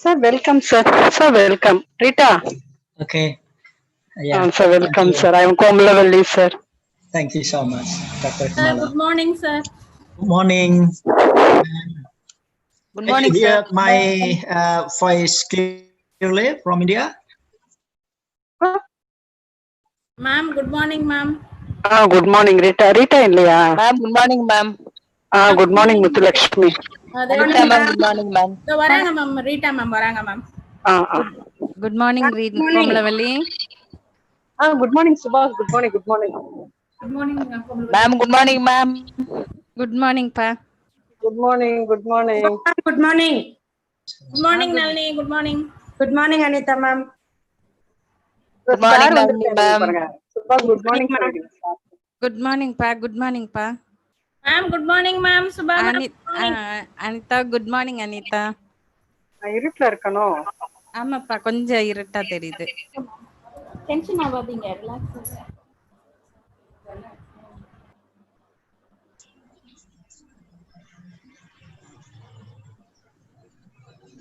Sir, welcome, sir. Sir, welcome. Rita. Okay. Yeah. Sir, welcome, sir. I am Komalavalli, sir. Thank you so much, Dr. Sir, Kamala. good morning, sir. Good morning. Good Can morning, you hear sir. my voice clearly from India? Ma'am, good morning, ma'am. Good morning, Rita. Rita இல்லையா? Ma'am, good morning, ma'am. Good morning, Muthulakshmi. Anita, ma'am, good morning, ma'am. வராங்க ma'am Rita ma'am வராங்க ma'am. Good morning, Komalavalli. Good morning, Subhash. Good morning, good morning. Good morning, Ma'am, good morning, ma'am. Good morning, pa. Good morning, good morning. Good morning. Good morning, Nalini. Good morning. Good morning, Anita ma'am. Good morning, Nalini, ma'am. Subhash, good morning, ma'am. Good morning, pa. Good morning, pa. Ma'am, good morning, ma'am. Subha ma'am. Anita, good morning, Anita. இருட்டுல இருக்கணும். ஆமாப்பா, கொஞ்சம் இருட்டா தெரியுது. Tension ஆகாதீங்க, relax.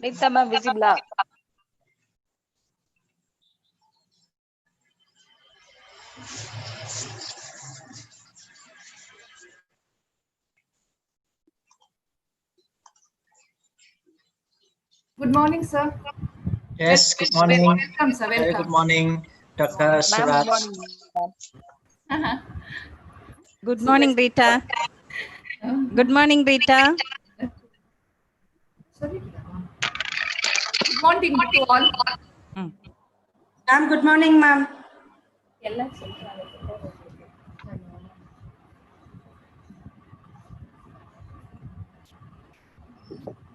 Anita, ma'am, visible. Good morning, sir. Yes, good morning. Welcome, sir. Very Welcome. good morning, Dr. Ma'am, Suraj. good morning. Good morning, Rita. Good morning, Rita. Sorry. Good morning to all. Ma'am, good morning, ma'am.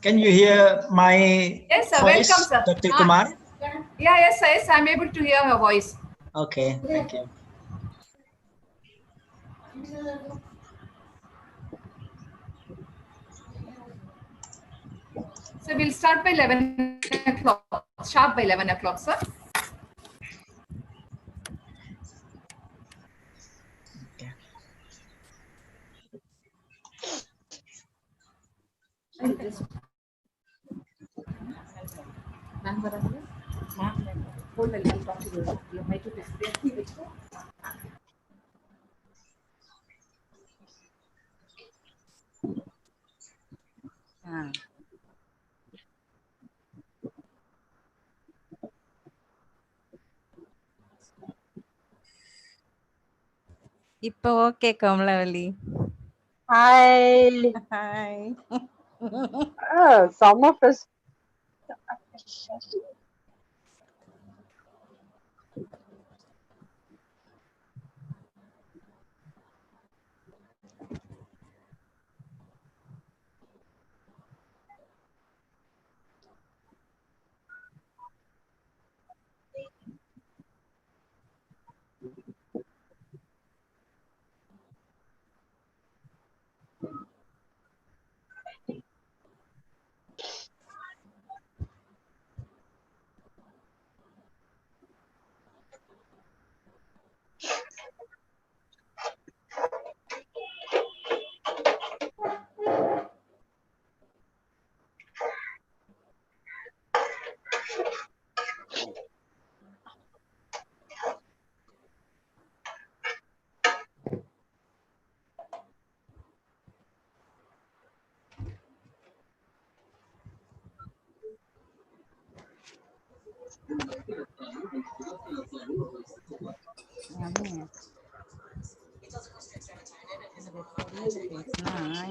Can you hear my Yes, sir. voice, Welcome, sir. Dr. Kumar? Yeah, yes, sir. Yes, I'm able to hear her voice. Okay, thank you. So we'll start by 11 o'clock. Sharp by 11 o'clock, sir. Okay. இப்போ okay, Komalavalli. Hi. Hi. Some of us.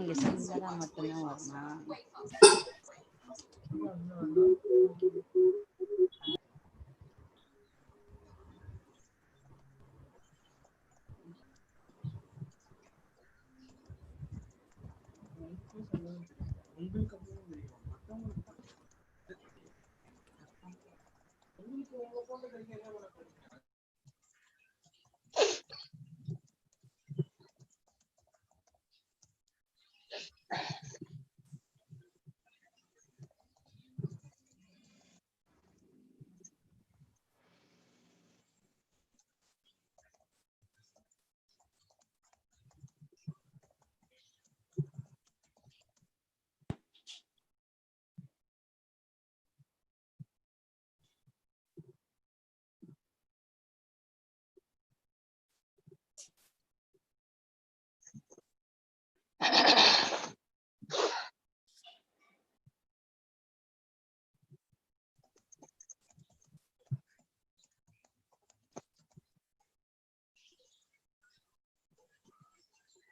இங்க சின்னதா மட்டும்தான் வரணும்.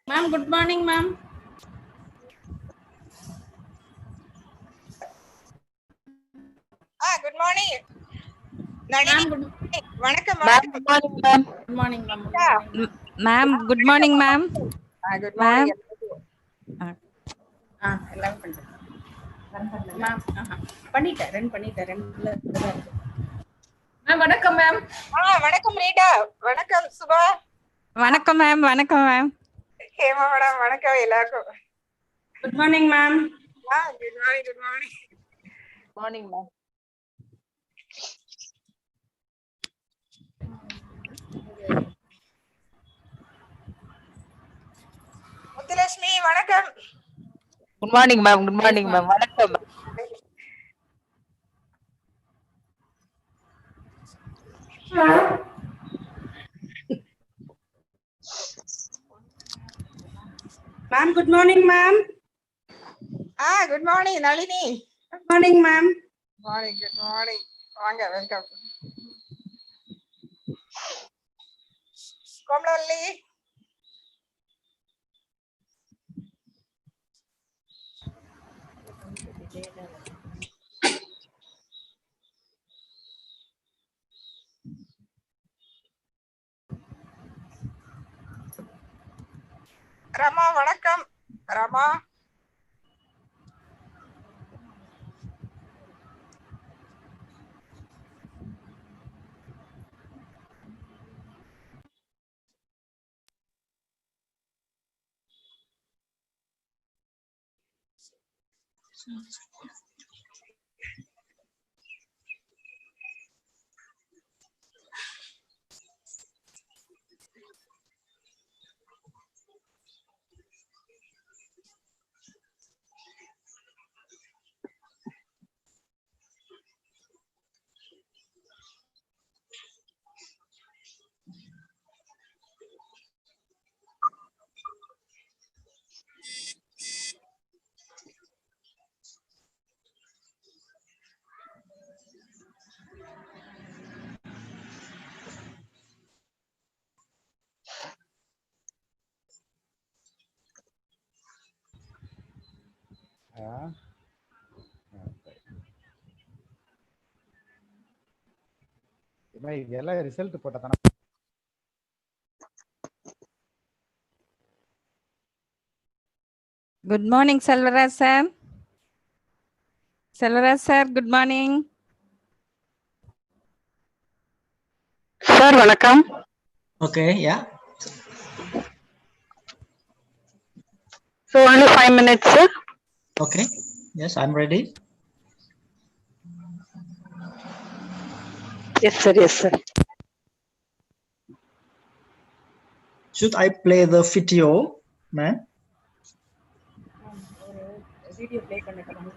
Ma'am, good morning, ma'am. Good morning. Nalini. Ma'am, good வணக்கம் Ma'am, வணக்கம். good morning, ma'am. morning, ma'am. Good morning, ma'am. Ma'am, good morning, ma'am. Good Ma'am. morning. எல்லாம் பண்றேன். Ma'am, பண்ணிட்டேன். Run பண்ணிட்டேன். ரெண்டுல தான் இருக்கு. Ma'am, வணக்கம் மேம். வணக்கம் ரீட்டா. வணக்கம் சுபா. வணக்கம் மேம், வணக்கம் மேம். ஹேமா மேடம் வணக்கம் எல்லாருக்கும். Good morning, ma'am. Good morning, good morning. Morning, ma'am. Muthulakshmi வணக்கம். Good morning, ma'am. Good morning, ma'am. வணக்கம். Ma'am, good morning, ma'am. Good morning Nalini. Good morning, ma'am. Morning, good morning. வாங்க welcome. Komalavalli. Rama வணக்கம். ரமா. இதெல்லாம் result போட்டா தானே. Good morning, Selvaraj sir. Selvaraj sir, good morning. Sir, வணக்கம். Okay, yeah. So only 5 minutes, sir. Okay. Yes, I'm ready. Yes, sir. Yes, sir. Should I play the video, ma'am? Video play பண்ணிட்டேன்.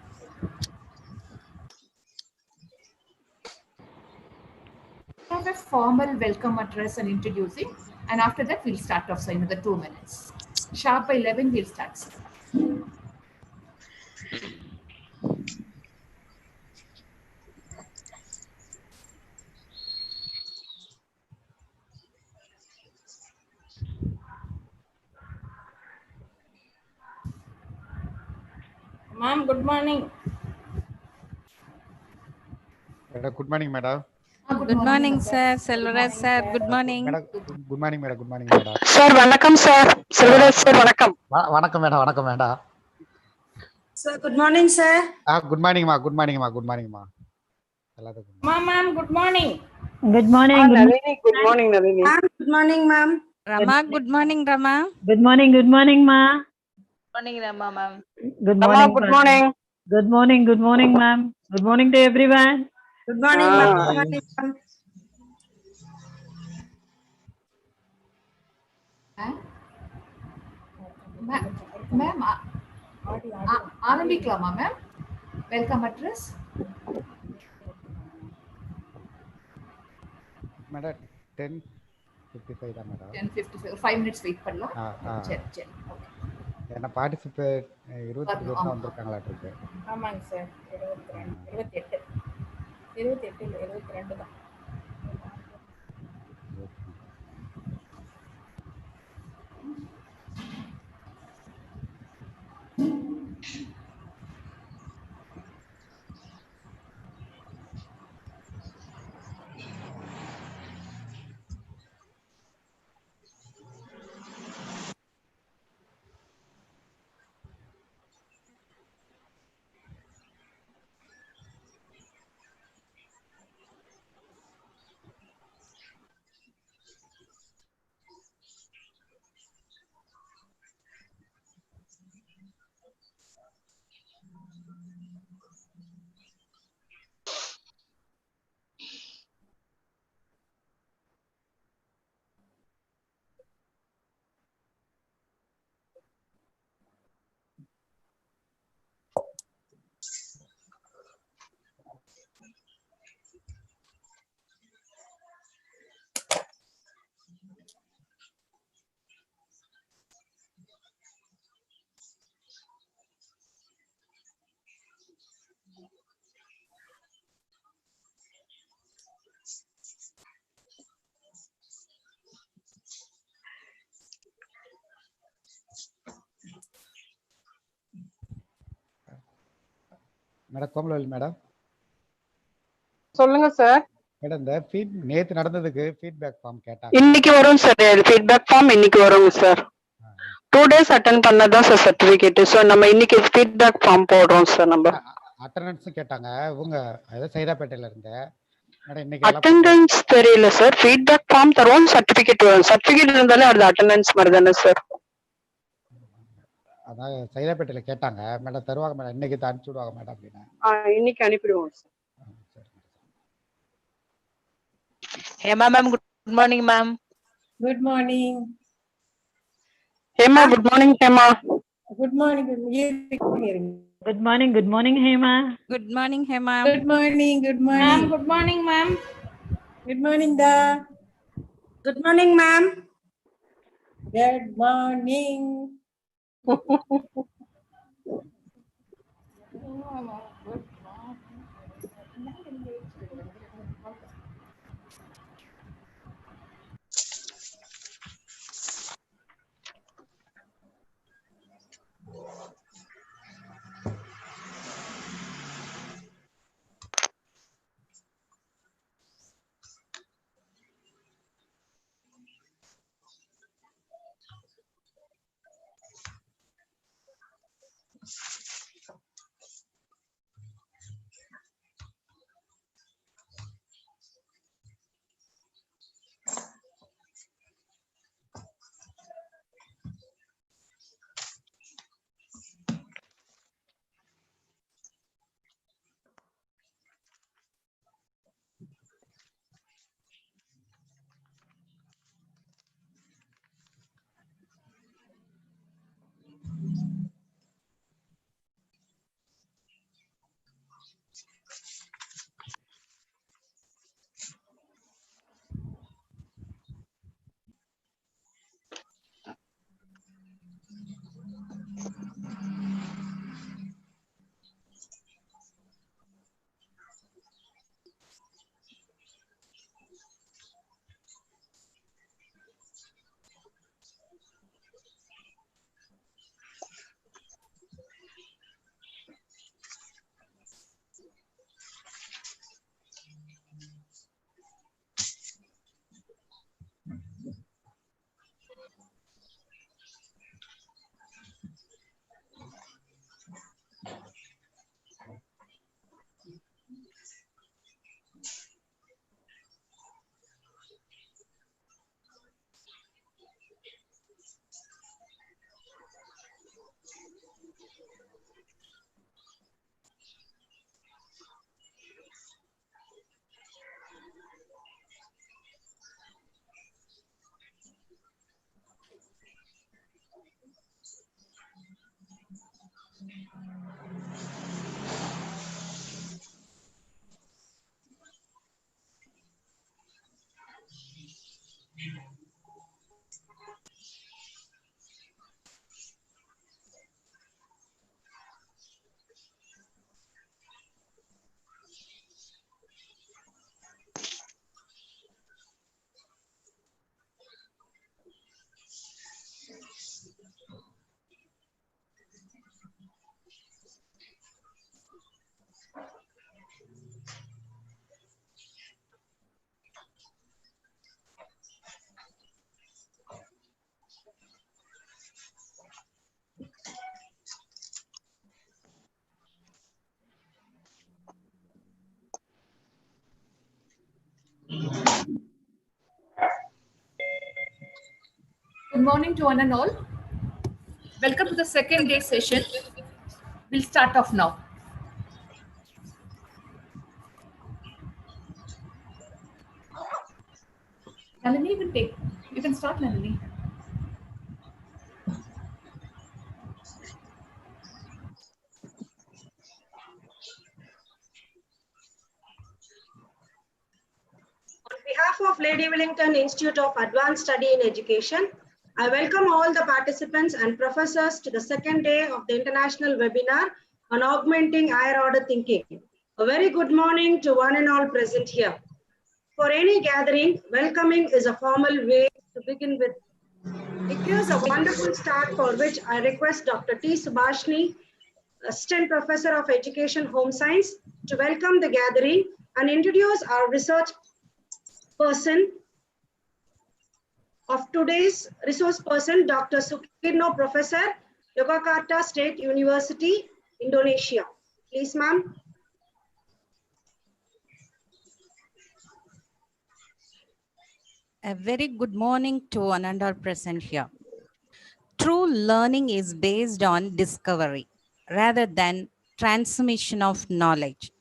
Have a formal welcome address and introducing, and after that we'll start off. So another 2 minutes. Sharp by 11 we'll start. Ma'am, good morning. Good morning, madam. Good morning, sir. Selvaraj sir, good morning. Madam, good morning, madam. Good morning, madam. Sir, வணக்கம், sir. Selvaraj sir, வணக்கம். வணக்கம் மேடம், வணக்கம் மேடம். Sir, good morning, sir. Good மார்னிங்மா, good மார்னிங்மா, good மார்னிங்மா. எல்லாத்துக்கும் Ma'am, good morning. Good morning. Nalini, good morning, Nalini. Ma'am, good morning, ma'am. Rama, good morning, Rama. Good morning. Good morning, ma. Morning, Rama, ma'am. Good Rama, morning. good ma'am. morning. Good morning. Good morning, ma'am. Good morning to everyone. Good morning, ma'am. Good Hi. morning, ma'am. Ma'am, ஆரம்பிக்கலாமா ma'am? Welcome address. Madam 10:55 தான் madam. 10:55 ஒரு 5 minutes wait பண்ணலாம். சரி சரி. Okay. என்ன participate 28 பேர் தான் வந்திருக்காங்களாட்டு இருக்கு. ஆமாங்க சார். 28 இல்ல 22 தான். Madam Komalavalli madam. சொல்லுங்க சார். மேடம் இந்த நேத்து நடந்ததுக்கு ஃபீட்பேக் ஃபார்ம் கேட்டாங்க. இன்னைக்கு வரும் சார் ஃபீட்பேக் ஃபார்ம் இன்னைக்கு வருங்க சார். 2 days அட்டென்ட் பண்ணதான் சார் சர்டிபிகேட். ஸோ நம்ம இன்னைக்கு ஃபீட்பேக் ஃபார்ம் போடுறோம் சார். நம்ம அட்டெண்டன்ஸும் கேட்டாங்க. இவங்க அதாவது சைதாப்பேட்டையில இருந்து மேடம் இன்னைக்கு அட்டெண்டன்ஸ் தெரியல சார். ஃபீட்பேக் ஃபார்ம் தருவோம், சர்டிபிகேட் வரும். சர்டிபிகேட் இருந்தாலே அது அட்டெண்டன்ஸ் மாதிரி தானே சார். அதான் சைதாப்பேட்டையில கேட்டாங்க. மேடம் தருவாங்க மேடம், இன்னைக்கு தான் அனுப்பிச்சு விடுவாங்க மேடம் அப்படின்னு. இன்னைக்கு அனுப்பிடுவோம் sir. Hema ma'am, good morning ma'am. Good morning. Hema, good morning Hema. Good morning. Good morning, Hema. Good morning, Hema. Good morning. Good morning. Ma'am, good morning, ma'am. Good morning, Da. Good morning, ma'am. Good morning. Good morning to one and all. Welcome to the second day session. We'll start off now. Nalini, you can start, Nalini. On behalf of Lady Wellington Institute of Advanced Study in Education, I welcome all the participants and professors to the second day of the international webinar on augmenting higher order thinking. A very good morning to one and all present here. For any gathering, welcoming is a formal way to begin with. It gives a wonderful start for which I request Dr. T. Subhashni Assistant Professor of Education Home Science, to welcome the gathering and introduce our research person of today's resource person, Dr. Sukirno, Professor, Yogyakarta State University, Indonesia. Please, ma'am. A very good morning to one and all present here. True learning is based on discovery rather than transmission of knowledge.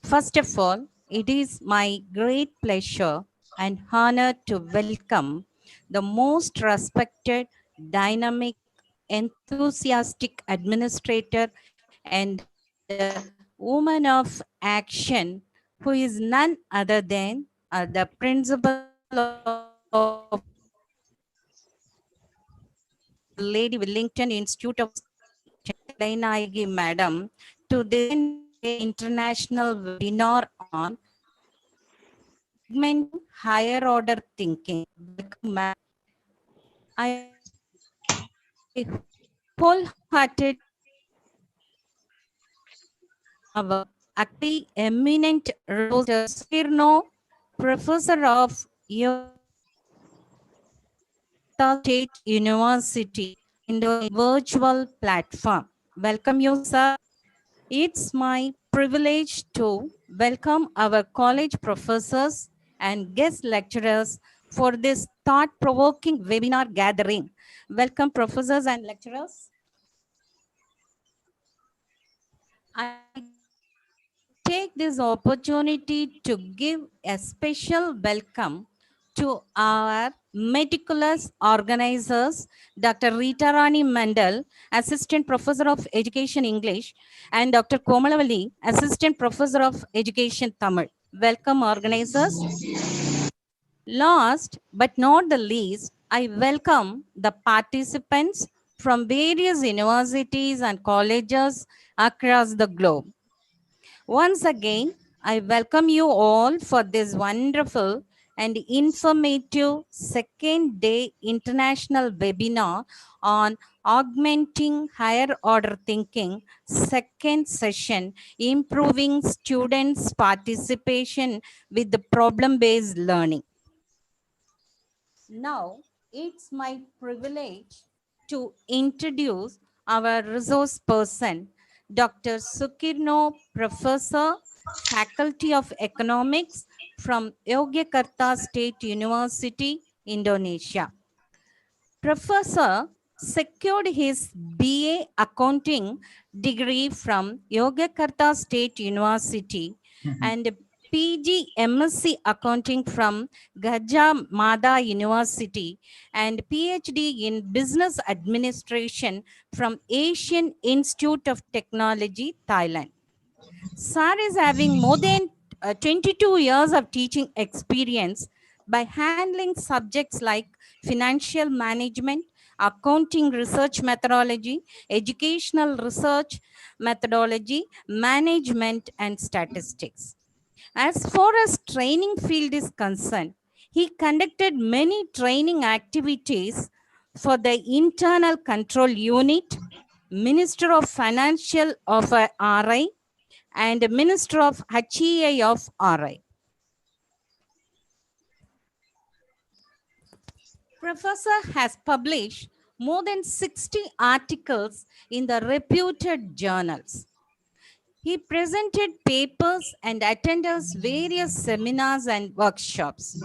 First of all, it is my great pleasure and honor to welcome the most respected, dynamic, enthusiastic administrator and woman of action who is none other than the principal of Lady Wellington Institute of Dainayagi Madam to this international webinar on augmenting higher order thinking. Welcome, ma'am. I wholeheartedly our actually eminent resource Sukirno, Professor of State University Indo virtual platform. Welcome you, sir. It's my privilege to welcome our college professors and guest lecturers for this thought-provoking webinar gathering. Welcome, professors and lecturers. I take this opportunity to give a special welcome to our meticulous organizers, Dr. Rita Rani Mandal, Assistant Professor of Education English, and Dr. Komalavalli, Assistant Professor of Education Tamil. Welcome, organizers. Last but not the least, I welcome the participants from various universities and colleges across the globe. Once again, I welcome you all for this wonderful and informative second day international webinar on augmenting higher order thinking, second session, improving students' participation with the problem-based learning. Now, it's my privilege to introduce our resource person, Dr. Sukirno, Professor, Faculty of Economics from Yogyakarta State University, Indonesia. Professor secured his BA Accounting degree from Yogyakarta State University and PG MSc Accounting from Gajah Mada University and PhD in Business Administration from Asian Institute of Technology, Thailand. Sir is having more than 22 years of teaching experience by handling subjects like financial management, accounting research methodology, educational research methodology, management, and statistics. As far as training field is concerned, he conducted many training activities for the Internal Control Unit, Minister of Financial of RI, and Minister of HEA of RI. Professor has published more than 60 articles in the reputed journals. He presented papers and attended various seminars and workshops.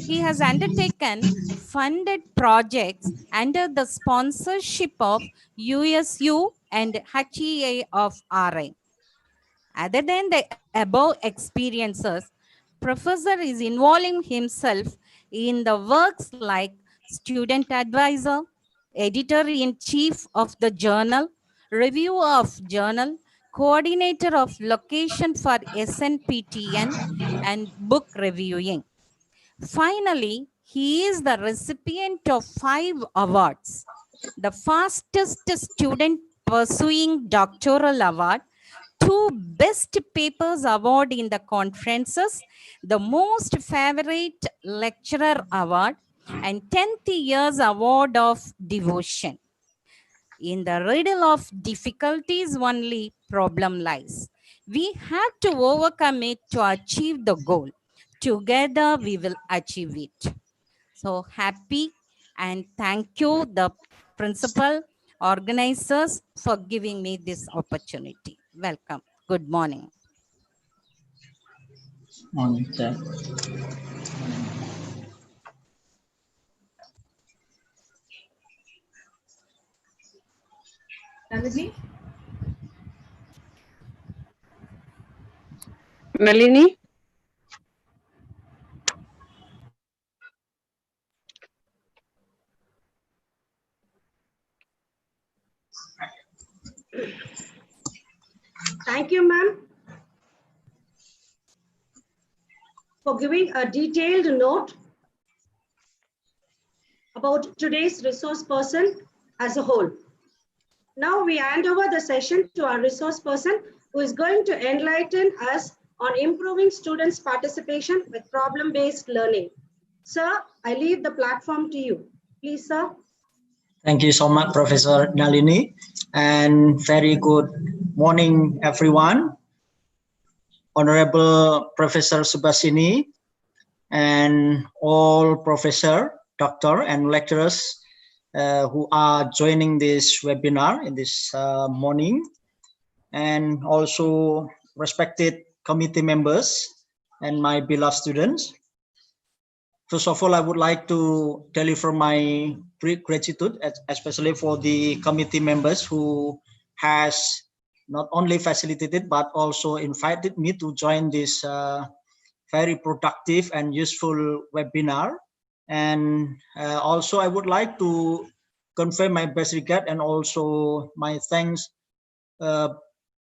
He has undertaken funded projects under the sponsorship of USU and HEA of RI. Other than the above experiences, Professor is involving himself in the works like student advisor, editor-in-chief of the journal, reviewer of journal, coordinator of location for SNPTN, and book reviewing. Finally, he is the recipient of 5 awards. The fastest student pursuing doctoral award, 2 Best Papers Award in the conferences, the Most Favorite Lecturer Award, and 10th Years Award of Devotion. In the riddle of difficulties only problem lies. We have to overcome it to achieve the goal. Together we will achieve it. So happy and thank you the principal organizers for giving me this opportunity. Welcome. Good morning. Morning, sir. Nandini? Nalini? Thank you, ma'am, for giving a detailed note about today's resource person as a whole. Now we hand over the session to our resource person who is going to enlighten us on improving students' participation with problem-based learning. Sir, I leave the platform to you. Please, sir. Thank you so much, Professor Nalini, and very good morning, everyone. Honorable Professor Subhasini and all professor, doctor, and lecturers who are joining this webinar in this morning, and also respected committee members and my beloved students. First of all, I would like to deliver my great gratitude, especially for the committee members who has not only facilitated but also invited me to join this very productive and useful webinar. And also I would like to convey my best regard and also my thanks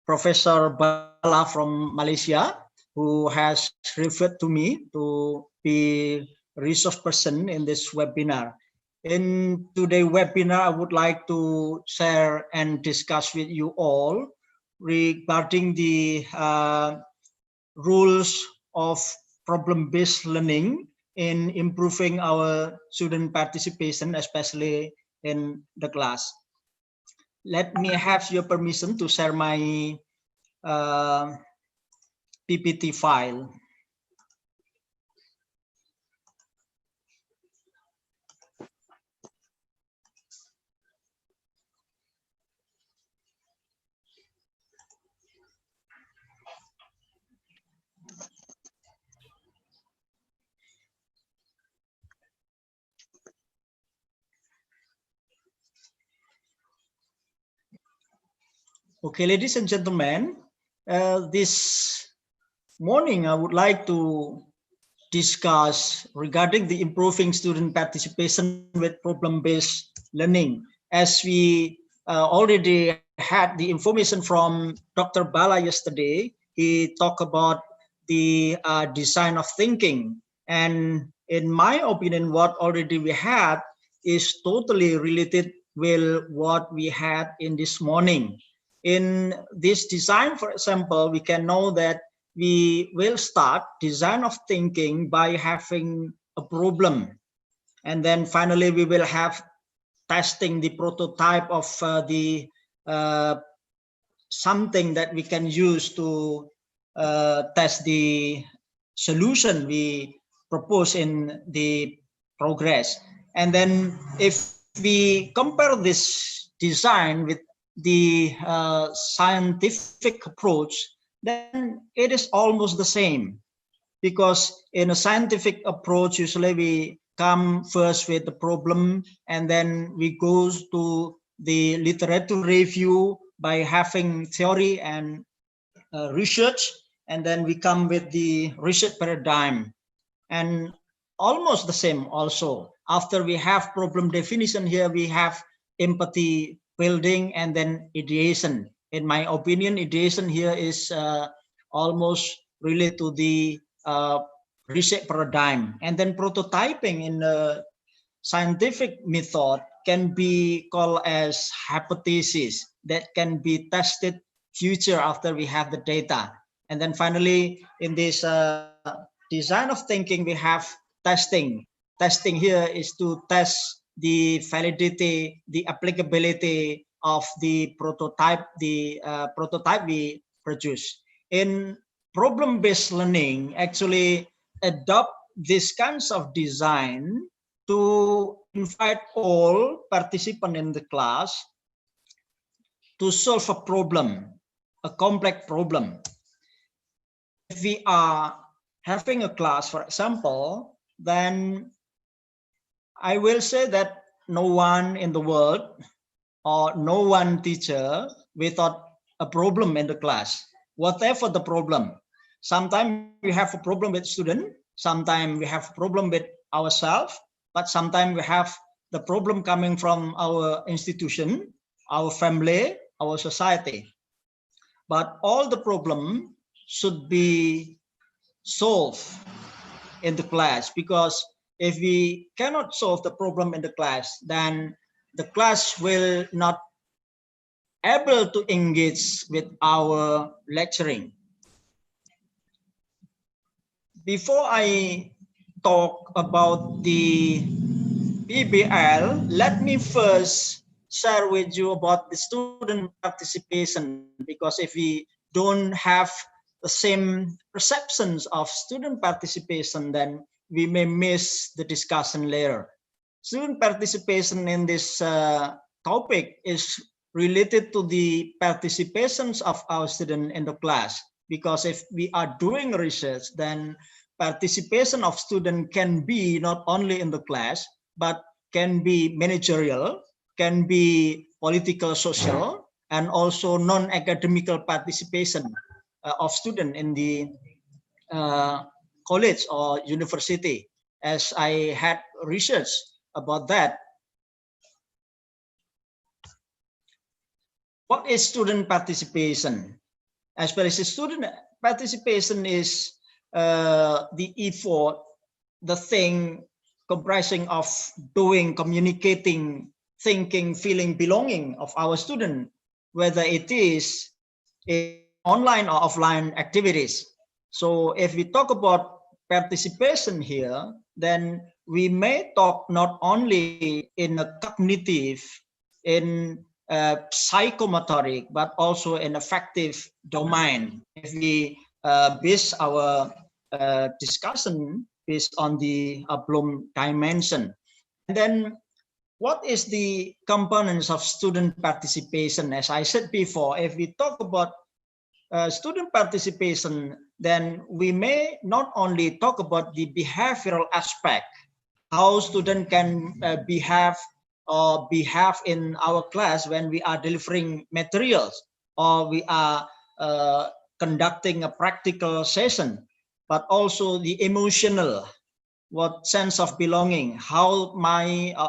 Professor Bala from Malaysia, who has referred to me to be resource person in this webinar. In today's webinar, I would like to share and discuss with you all regarding the rules of problem-based learning in improving our student participation, especially in the class. Let me have your permission to share my PPT file. Okay, ladies and gentlemen, this morning I would like to discuss regarding the improving student participation with problem-based learning. As we already had the information from Dr. Bala yesterday, he talked about the design of thinking. And in my opinion, what already we had is totally related with what we had in this morning. In this design, for example, we can know that we will start design of thinking by having a problem. And then finally, we will have testing the prototype of the something that we can use to test the solution we propose in the progress. And then if we compare this design with the scientific approach, then it is almost the same, because in a scientific approach, usually we come first with the problem and then we go to the literature review by having theory and research, and then we come with the research paradigm. And almost the same also, after we have problem definition, here we have empathy building and then ideation. In my opinion, ideation here is almost related to the research paradigm. And then prototyping in the scientific method can be called as hypothesis that can be tested future after we have the data. And then finally, in this design of thinking, we have testing. Testing here is to test the validity, the applicability of the prototype we produce. In problem-based learning, actually adopt this kinds of design to invite all participants in the class to solve a problem, a complex problem. If we are having a class, for example, then I will say that no one in the world or no one teacher without a problem in the class, whatever the problem. Sometimes we have a problem with student, sometimes we have a problem with ourselves, but sometimes we have the problem coming from our institution, our family, our society. But all the problem should be solved in the class, because if we cannot solve the problem in the class, then the class will not able to engage with our lecturing. Before I talk about the PBL, let me first share with you about the student participation, because if we don't have the same perceptions of student participation, then we may miss the discussion later. Student participation in this topic is related to the participations of our student in the class, because if we are doing research, then participation of student can be not only in the class, but can be managerial, can be political, social, and also non-academical participation of student in the college or university, as I had research about that. What is student participation? As far as student participation is the effort, the thing comprising of doing, communicating, thinking, feeling, belonging of our student, whether it is in online or offline activities. So if we talk about participation here, then we may talk not only in a cognitive, in psychomotoric, but also in affective domain. If we base our discussion based on the Bloom dimension. And then what is the components of student participation? As I said before, if we talk about student participation, then we may not only talk about the behavioral aspect, how students can behave in our class when we are delivering materials or we are conducting a practical session, but also the emotional, what sense of belonging, how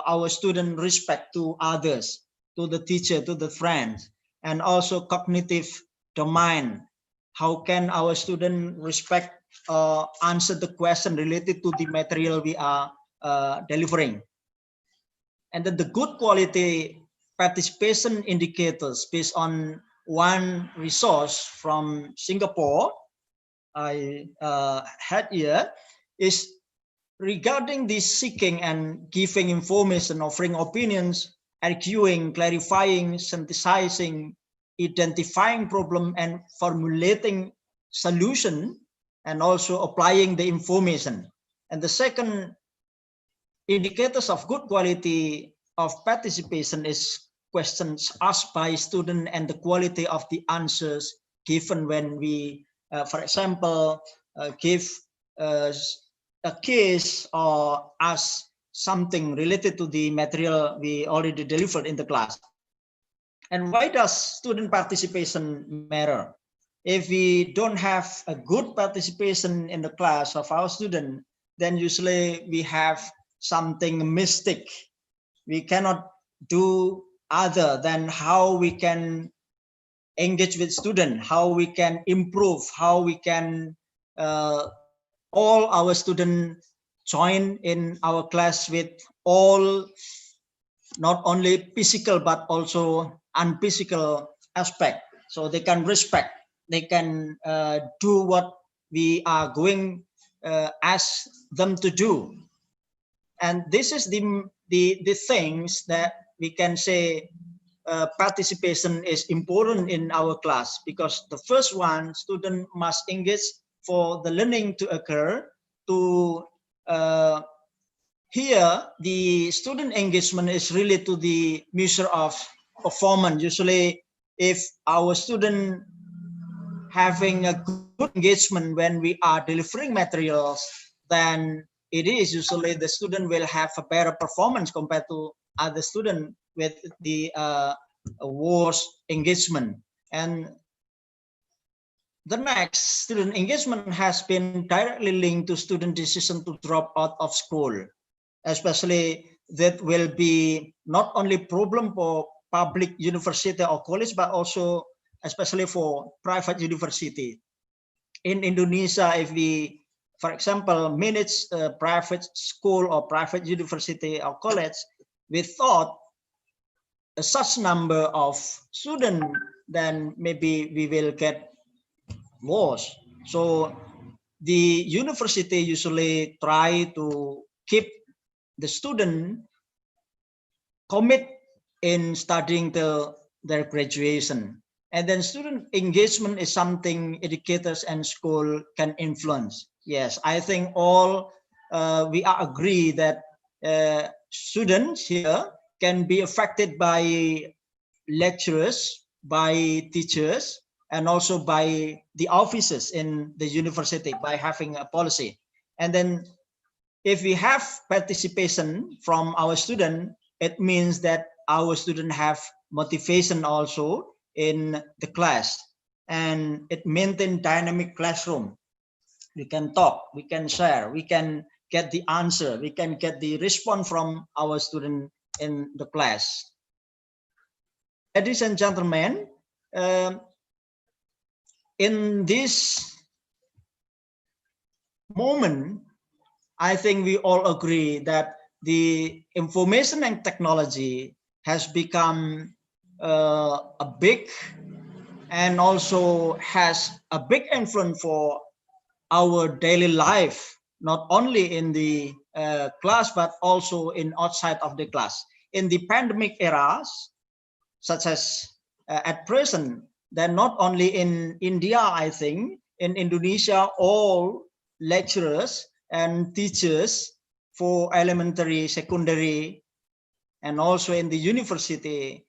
our student respect to others, to the teacher, to the friends, and also cognitive domain. How can our student respect answer the question related to the material we are delivering? And then the good quality participation indicators based on one resource from Singapore I had here is regarding the seeking and giving information, offering opinions, arguing, clarifying, synthesizing, identifying problem and formulating solution, and also applying the information. And the second indicators of good quality of participation is questions asked by student and the quality of the answers given when we, for example, give a case or ask something related to the material we already delivered in the class. And why does student participation matter? If we don't have a good participation in the class of our student, then usually we have something mystic. We cannot do other than how we can engage with student, how we can improve, how we can all our students join in our class with all, not only physical, but also unphysical aspect. So they can respect, they can do what we are going ask them to do. And this is the things that we can say participation is important in our class, because the first one, student must engage for the learning to occur. To here, the student engagement is really to the measure of performance. Usually, if our student having a good engagement when we are delivering materials, then it is usually the student will have a better performance compared to other student with the worse engagement. And the next, student engagement has been directly linked to student decision to drop out of school, especially that will be not only problem for public university or college, but also especially for private university. In Indonesia, if we, for example, manage a private school or private university or college, we thought such number of students, then maybe we will get lost. So the university usually try to keep the student commit in studying their graduation. And then student engagement is something educators and school can influence. Yes, I think all we are agree that students here can be affected by lecturers, by teachers, and also by the officers in the university by having a policy. And then if we have participation from our student, it means that our student have motivation also in the class, and it maintain dynamic classroom. We can talk, we can share, we can get the answer, we can get the response from our student in the class. Ladies and gentlemen, in this moment, I think we all agree that the information and technology has become a big and also has a big influence for our daily life, not only in the class, but also in outside of the class. In the pandemic eras, such as at present, then not only in India, I think, in Indonesia, all lecturers and teachers for elementary, secondary, and also in the university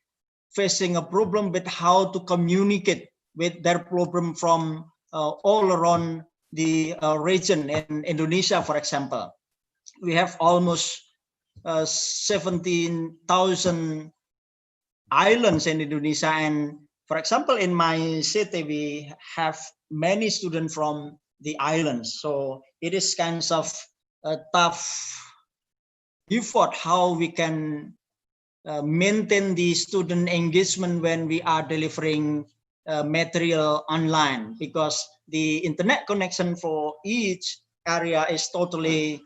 facing a problem with how to communicate with their problem from all around the region. In Indonesia, for example, we have almost 17,000 islands in Indonesia. And for example, in my city, we have many students from the islands. So it is kinds of a tough effort how we can maintain the student engagement when we are delivering material online, because the internet connection for each area is totally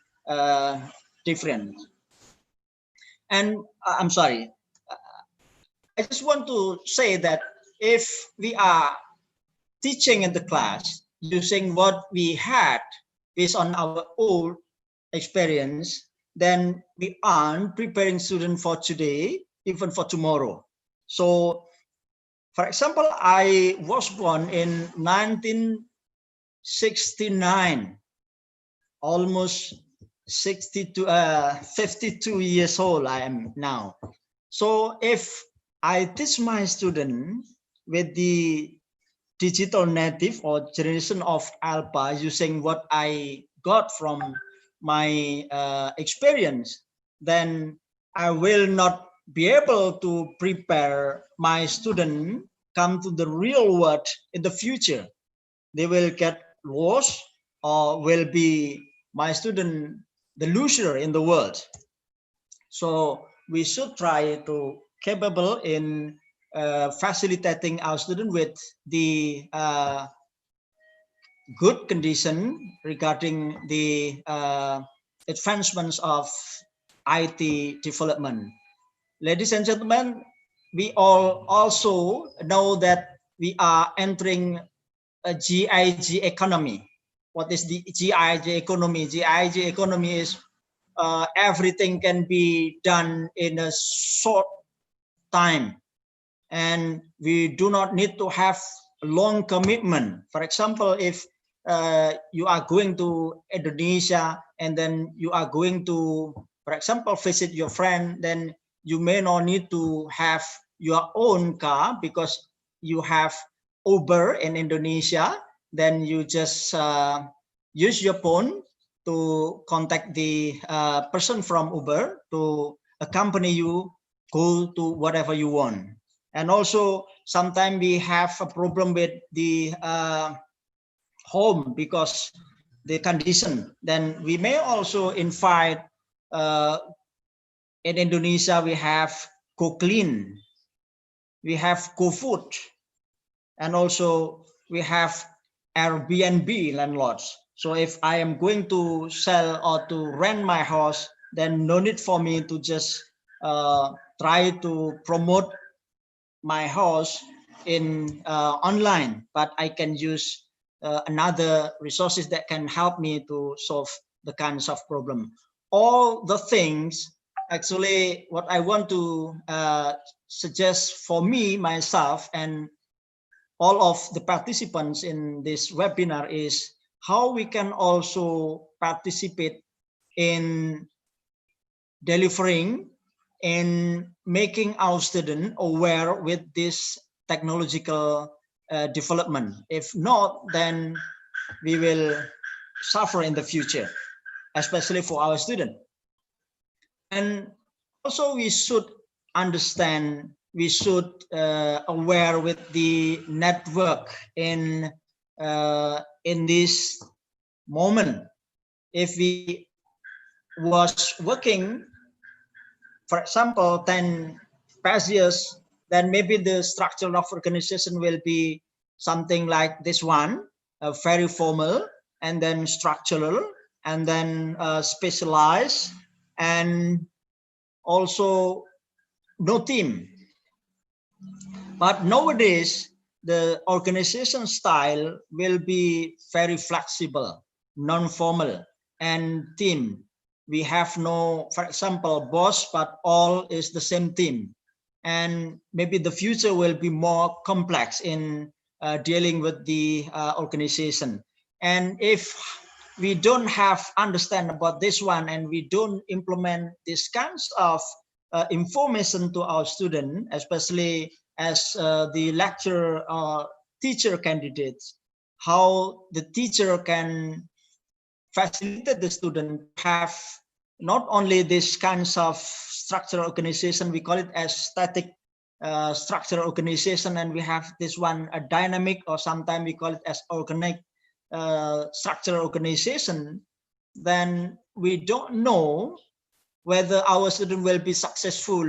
different. And I'm sorry, I just want to say that if we are teaching in the class using what we had based on our old experience, then we aren't preparing students for today, even for tomorrow. So, for example, I was born in 1969, almost 52 years old I am now. So if I teach my student with the digital native or generation of alpha using what I got from my experience, then I will not be able to prepare my student come to the real world in the future. They will get lost or will be my student the loser in the world. So we should try to capable in facilitating our student with the good condition regarding the advancements of IT development. Ladies and gentlemen, we all also know that we are entering a GIG economy. What is the GIG economy? GIG economy is everything can be done in a short time. and we do not need to have long commitment. For example, if you are going to Indonesia and then you are going to, for example, visit your friend, then you may not need to have your own car because you have Uber in Indonesia. Then you just use your phone to contact the person from Uber to accompany you, go to whatever you want. And also sometimes we have a problem with the home because the condition. Then we may also invite, in Indonesia we have Go Clean, we have Go Food, and also we have Airbnb landlords. So if I am going to sell or to rent my house, then no need for me to just try to promote my house in online, but I can use another resources that can help me to solve the kinds of problem. All the things, actually, what I want to suggest for me, myself, and all of the participants in this webinar is how we can also participate in delivering and making our student aware with this technological development. If not, then we will suffer in the future, especially for our student. And also we should understand, we should aware with the network in this moment. If we was working, for example, 10 past years, then maybe the structure of organization will be something like this one, very formal, and then structural, and then specialized, and also no team. But nowadays, the organization style will be very flexible, non-formal, and team. We have no, for example, boss, but all is the same team. And maybe the future will be more complex in dealing with the organization. And if we don't have understand about this one and we don't implement these kinds of information to our student, especially as the lecturer or teacher candidates, how the teacher can facilitate the student to have not only this kinds of structural organization, we call it as static structural organization, and we have this one a dynamic, or sometimes we call it as organic structural organization, then we don't know whether our student will be successful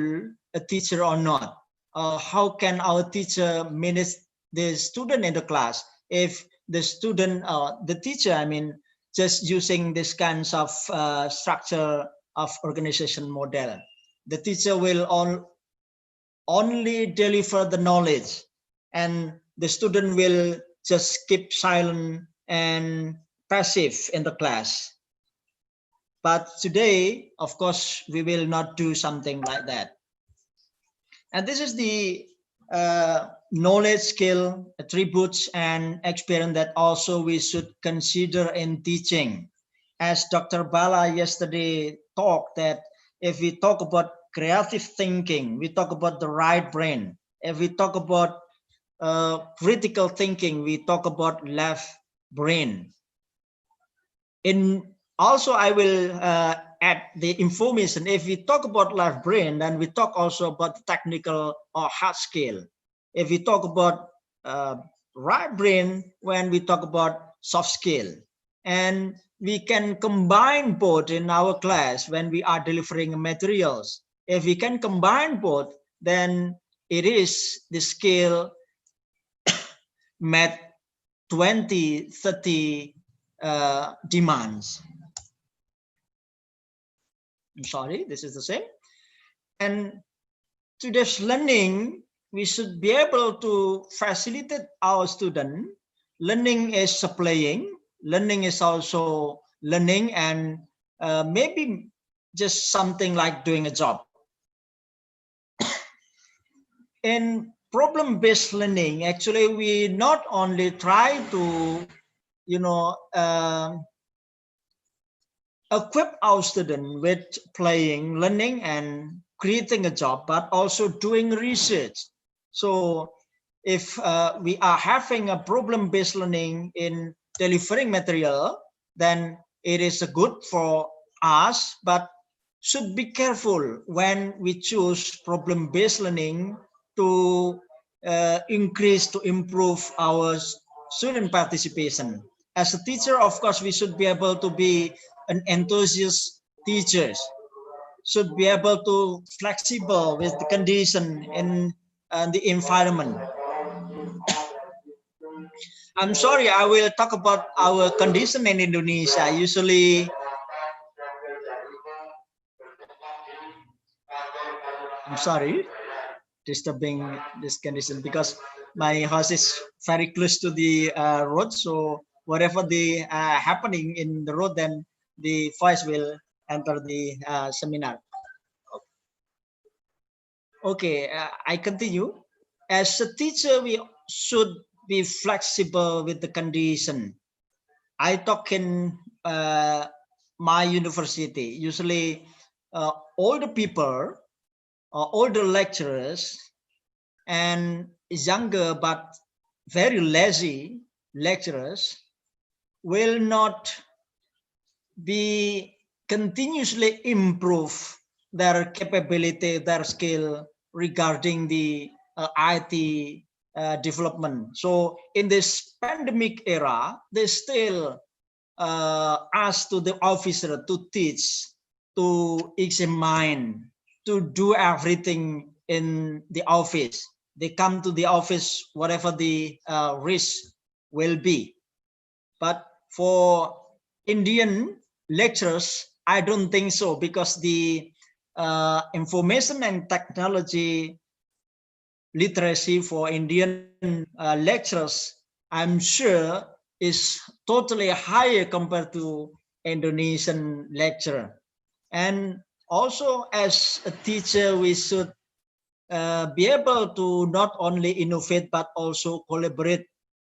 a teacher or not. How can our teacher manage the student in the class if the student, the teacher, I mean, just using this kinds of structure of organization model? The teacher will only deliver the knowledge, and the student will just keep silent and passive in the class. But today, of course, we will not do something like that. And this is the knowledge, skill, attributes, and experience that also we should consider in teaching. As Dr. Bala yesterday talked, that if we talk about creative thinking, we talk about the right brain. If we talk about critical thinking, we talk about left brain. Also, I will add the information. If we talk about left brain, then we talk also about technical or hard skill. If we talk about right brain, when we talk about soft skill. And we can combine both in our class when we are delivering materials. If we can combine both, then it is the skill met 20, 30 demands. I'm sorry, this is the same. And today's learning, we should be able to facilitate our student. Learning is playing, learning is also learning, and maybe just something like doing a job. In problem-based learning, actually, we not only try to, equip our student with playing, learning, and creating a job, but also doing research. So if we are having a problem-based learning in delivering material, then it is good for us, but should be careful when we choose problem-based learning to improve our student participation. As a teacher, of course, we should be able to be an enthusiast teacher, should be able to flexible with the condition in the environment. I'm sorry, I will talk about our condition in Indonesia. Usually, I'm sorry, disturbing this condition because my house is very close to the road. So whatever the happening in the road, then the voice will enter the seminar. Okay, I continue. As a teacher, we should be flexible with the condition. I talk in my university. Usually, older people, older lecturers, and younger but very lazy lecturers will not be continuously improve their capability, their skill regarding the IT development. So in this pandemic era, they still ask to the officer to teach, to examine, to do everything in the office. They come to the office, whatever the risk will be. But for Indian lecturers, I don't think so, because the information and technology literacy for Indian lecturers, I'm sure, is totally higher compared to Indonesian lecturer. And also, as a teacher, we should be able to not only innovate but also collaborate,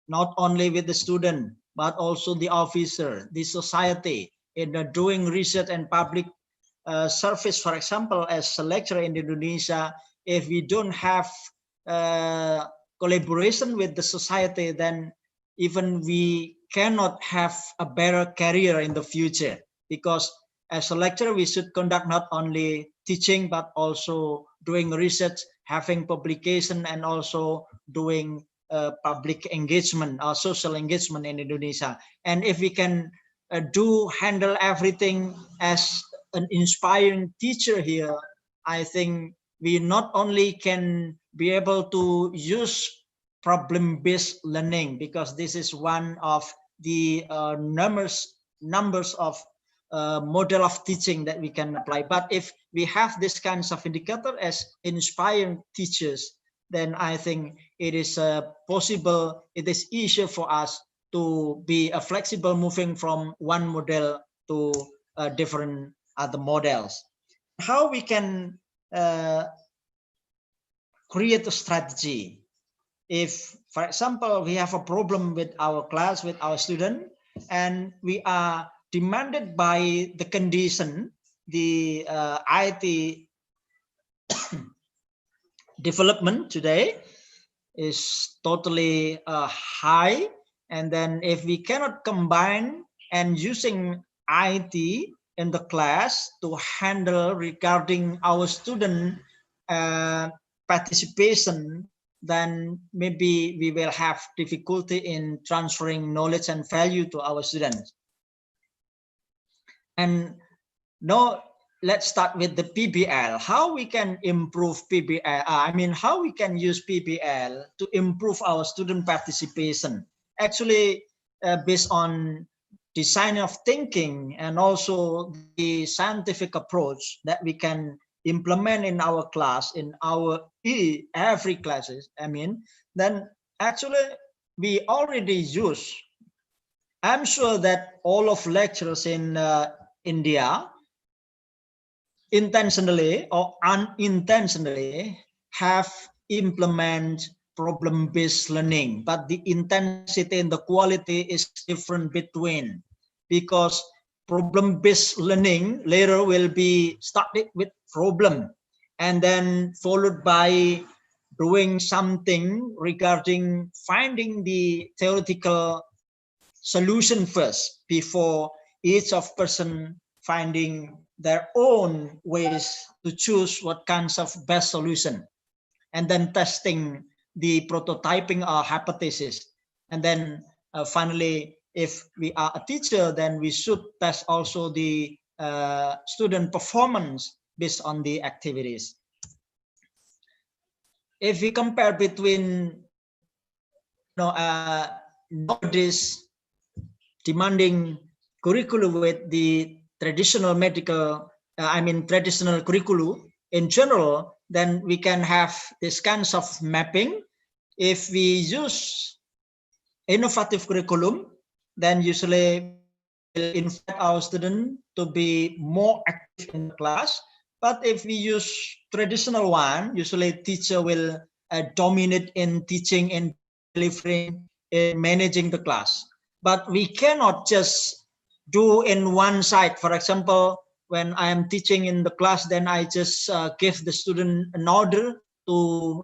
not only with the student but also the officer, the society, in doing research and public service. For example, as a lecturer in Indonesia, if we don't have collaboration with the society, then even we cannot have a better career in the future, because as a lecturer, we should conduct not only teaching, but also doing research, having publication, and also doing public engagement or social engagement in Indonesia. And if we can handle everything as an inspiring teacher here, I think we not only can be able to use problem-based learning, because this is one of the numbers of model of teaching that we can apply. But if we have this kinds of indicator as inspiring teachers, then I think it is possible, it is easier for us to be flexible, moving from one model to different other models. How we can create a strategy. If, for example, we have a problem with our class, with our student, and we are demanded by the condition, the IT development today is totally high, and then if we cannot combine and using IT in the class to handle regarding our student participation, then maybe we will have difficulty in transferring knowledge and value to our students. And now let's start with the PBL. How we can improve PBL? How we can use PBL to improve our student participation? Actually, based on design of thinking and also the scientific approach that we can implement in our class, in our every classes, then actually we already use. I'm sure that all of lecturers in India intentionally or unintentionally have implement problem-based learning, but the intensity and the quality is different between, because problem-based learning later will be started with problem and then followed by doing something regarding finding the theoretical solution first before each of person finding their own ways to choose what kinds of best solution, and then testing the prototyping or hypothesis. And then finally, if we are a teacher, then we should test also the student performance based on the activities. If we compare between nowadays demanding curriculum with the traditional traditional curriculum in general, then we can have this kinds of mapping. If we use innovative curriculum, then usually we'll invite our students to be more active in the class. But if we use traditional one, usually teacher will dominate in teaching and delivering, in managing the class. But we cannot just do in one side. For example, when I am teaching in the class, then I just give the student an order to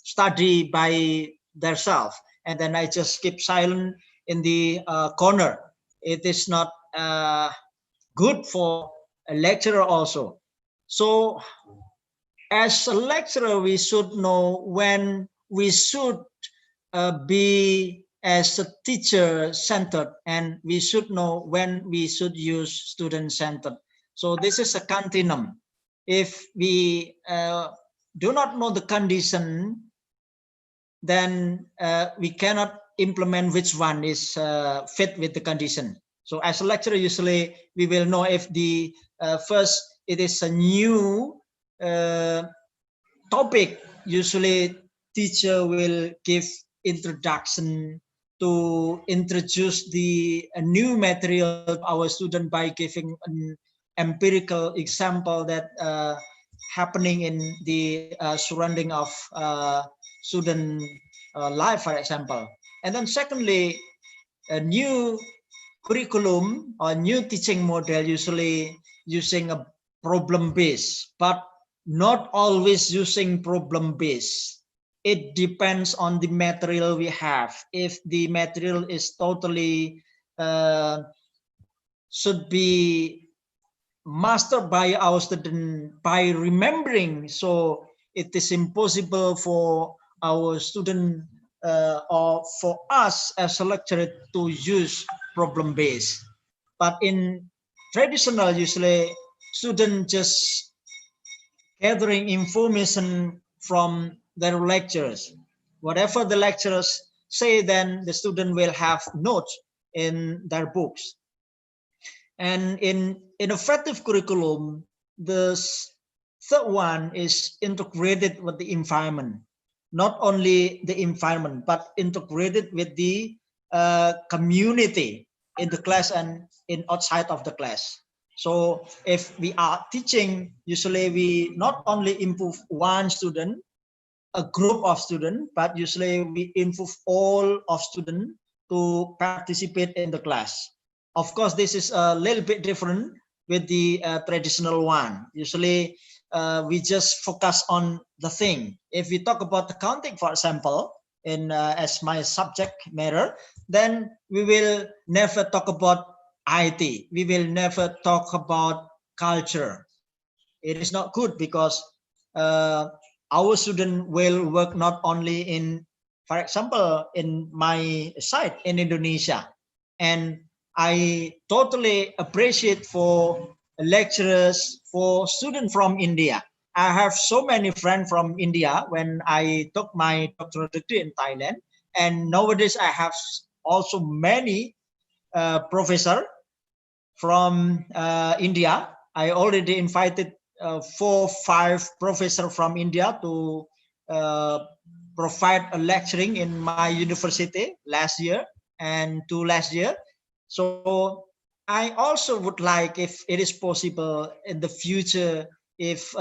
study by themselves, and then I just keep silent in the corner. It is not good for a lecturer also. So as a lecturer, we should know when we should be as a teacher centered, and we should know when we should use student centered. So this is a continuum. If we do not know the condition, then we cannot implement which one is fit with the condition. So as a lecturer, usually we will know if the first it is a new topic. Usually teacher will give introduction to introduce the new material to our student by giving an empirical example that happening in the surrounding of student life, for example. And then secondly, a new curriculum or new teaching model usually using a problem based, but not always using problem based. It depends on the material we have. If the material is totally should be mastered by our student by remembering, so it is impossible for our student or for us as a lecturer to use problem based. But in traditional, usually students just gathering information from their lecturers. Whatever the lecturers say, then the student will have notes in their books. And in innovative curriculum, the third one is integrated with the environment. Not only the environment, but integrated with the community in the class and in outside of the class. So if we are teaching, usually we not only improve one student, a group of students, but usually we involve all of students to participate in the class. Of course, this is a little bit different with the traditional one. Usually we just focus on the thing. If we talk about accounting, for example, in as my subject matter, then we will never talk about IT. We will never talk about culture. It is not good because our student will work not only in, for example, in my site in Indonesia, and I totally appreciate for lecturers, for students from India. I have so many friends from India when I took my doctoral degree in Thailand, and nowadays I have also many professor from India. I already invited 4-5 professors from India to provide a lecturing in my university last year and to last year. So I also would like, if it is possible in the future, if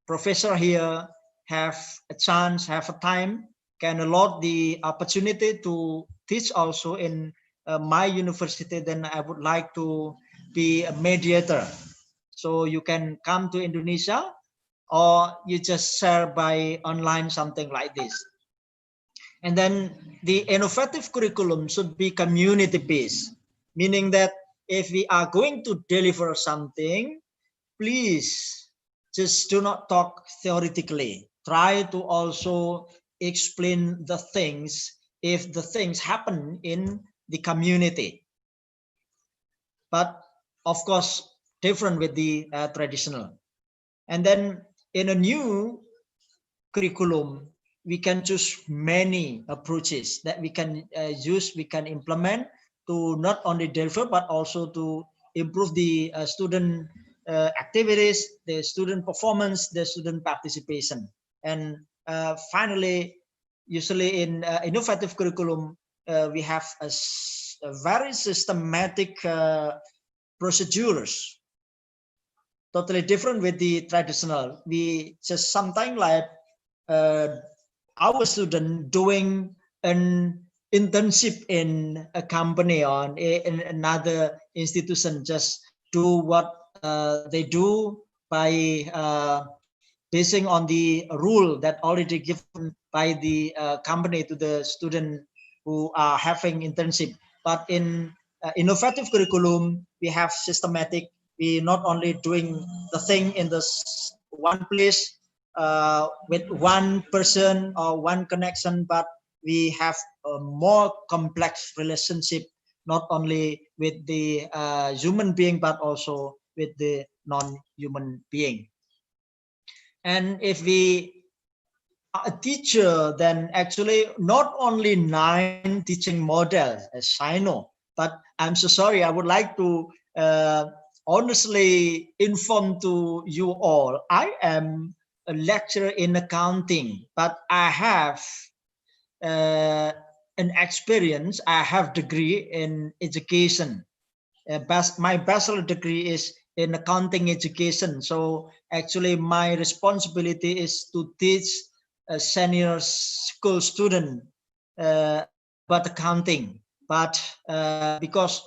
professor here have a chance, have a time, can allot the opportunity to teach also in my university, then I would like to be a mediator. So you can come to Indonesia, or you just share by online, something like this. And then the innovative curriculum should be community-based, meaning that if we are going to deliver something, please just do not talk theoretically. Try to also explain the things if the things happen in the community. But of course, different with the traditional. And then in a new curriculum, we can choose many approaches that we can use, we can implement to not only deliver, but also to improve the student activities, the student performance, the student participation. And finally, usually in innovative curriculum, we have a very systematic procedures, totally different with the traditional. We just sometimes like our student doing an internship in a company or in another institution, just do what they do by basing on the rule that already given by the company to the student who are having internship. But in innovative curriculum, we have systematic. We not only doing the thing in this one place with one person or one connection, but we have a more complex relationship, not only with the human being, but also with the non-human being. And if we are a teacher, then actually not only 9 teaching models, as I know, but I'm so sorry, I would like to honestly inform to you all, I am a lecturer in accounting, but I have an experience, I have degree in education. My bachelor degree is in accounting education. So actually my responsibility is to teach a senior school student about accounting. But because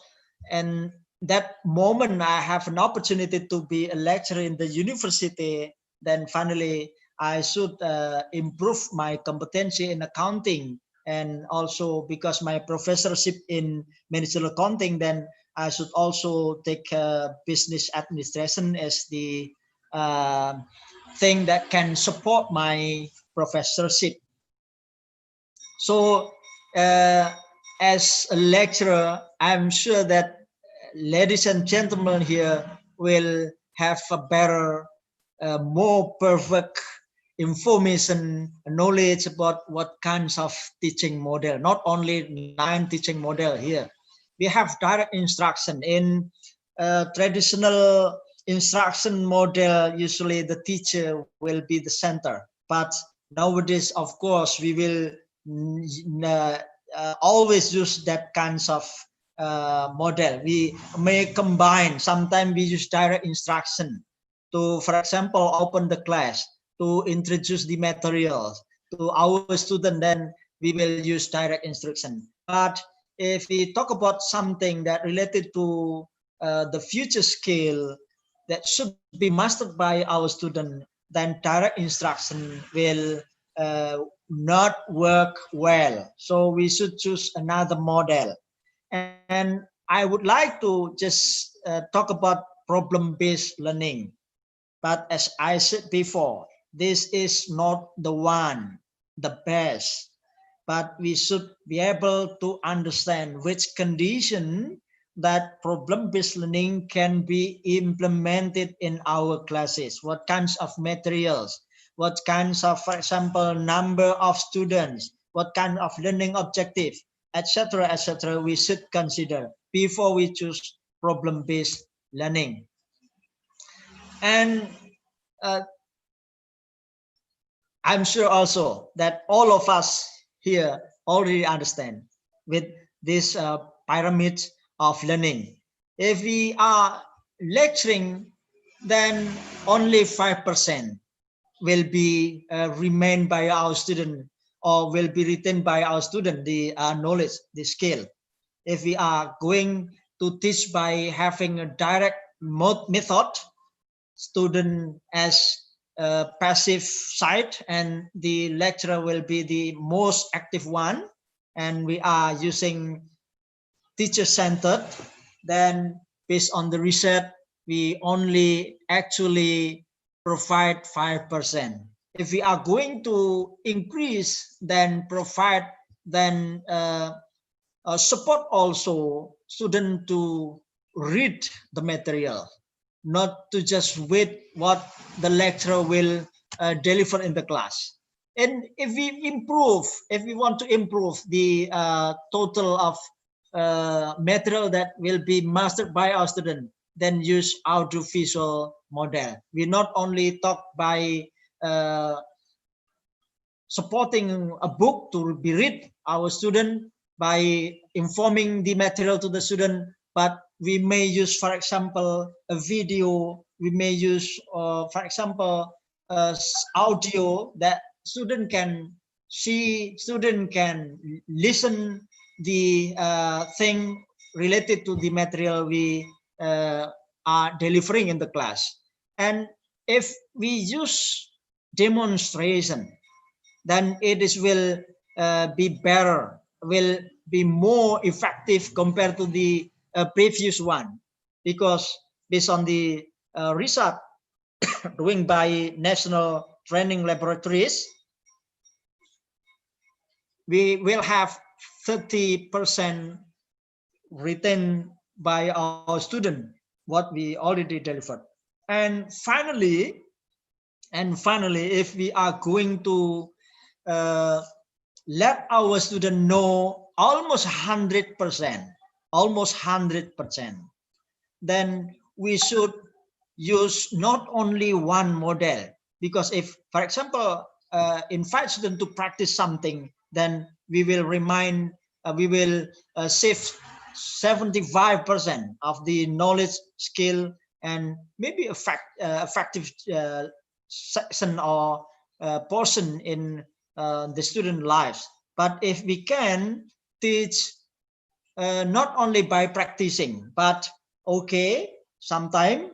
in that moment I have an opportunity to be a lecturer in the university, then finally I should improve my competency in accounting. And also because my professorship in managerial accounting, then I should also take business administration as the thing that can support my professorship. So as a lecturer, I'm sure that ladies and gentlemen here will have a better, more perfect information, knowledge about what kinds of teaching model, not only 9 teaching model here. We have direct instruction. In traditional instruction model, usually the teacher will be the center. But nowadays, of course, we will always use that kinds of model. We may combine. Sometimes we use direct instruction to, for example, open the class, to introduce the materials to our student, then we will use direct instruction. But if we talk about something that related to the future skill that should be mastered by our student, then direct instruction will not work well. So we should choose another model. And I would like to just talk about problem-based learning. But as I said before, this is not the one, the best, but we should be able to understand which condition that problem-based learning can be implemented in our classes, what kinds of materials, what kinds of, for example, number of students, what kind of learning objective, etc., we should consider before we choose problem-based learning. And I'm sure also that all of us here already understand with this pyramid of learning. If we are lecturing, then only 5% will be remained by our student, or will be retained by our student, the knowledge, the skill. If we are going to teach by having a direct method, student as a passive side and the lecturer will be the most active one, and we are using teacher-centered, then based on the research, we only actually provide 5%. If we are going to increase, then support also student to read the material, not to just wait what the lecturer will deliver in the class. And if we want to improve the total of material that will be mastered by our student, then use audiovisual model. We not only talk by supporting a book to be read our student by informing the material to the student, but we may use, for example, a video. We may use, for example, audio that student can see, student can listen the thing related to the material we are delivering in the class. And if we use demonstration, then it will be better, will be more effective compared to the previous one, because based on the research doing by national training laboratories, we will have 30% retained by our student what we already delivered. And finally, if we are going to let our student know almost 100%, then we should use not only one model, because if, for example, invite student to practice something, then we will save 75% of the knowledge, skill, and maybe effective section or portion in the student lives. But if we can teach not only by practicing, but okay, sometime,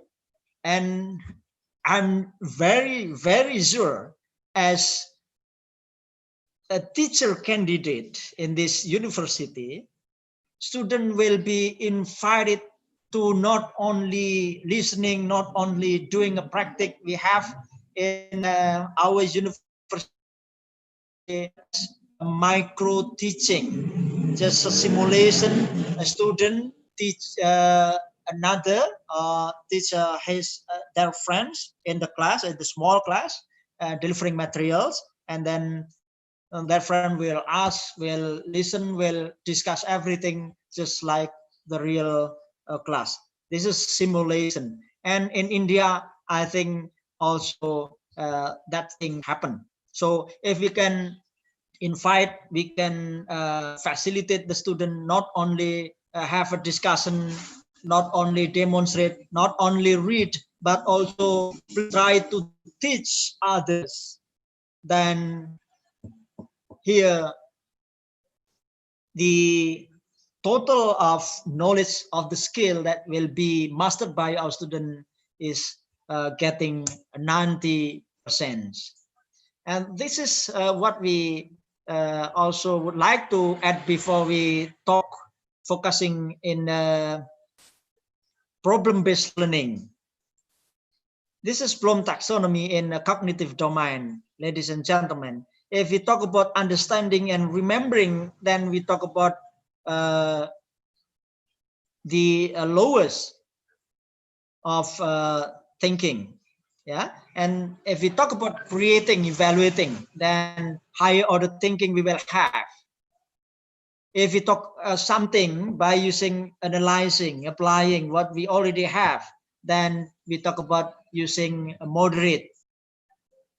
and I'm very, very sure as a teacher candidate in this university, student will be invited to not only listening, not only doing a practice. We have in our university micro teaching, just a simulation. A student teach another teacher his their friends in the class, in the small class, delivering materials, and then their friend will ask, will listen, will discuss everything just like the real class. This is simulation. And in India, I think also that thing happen. So if we can invite, we can facilitate the student, not only have a discussion, not only demonstrate, not only read, but also try to teach others. Then here, the total of knowledge of the skill that will be mastered by our student is getting 90%. And this is what we also would like to add before we talk, focusing in problem-based learning. This is Bloom taxonomy in a cognitive domain, ladies and gentlemen. If we talk about understanding and remembering, then we talk about the lowest of thinking. Yeah, and if we talk about creating, evaluating, then higher order thinking we will have. If we talk something by using, analyzing, applying what we already have, then we talk about using a moderate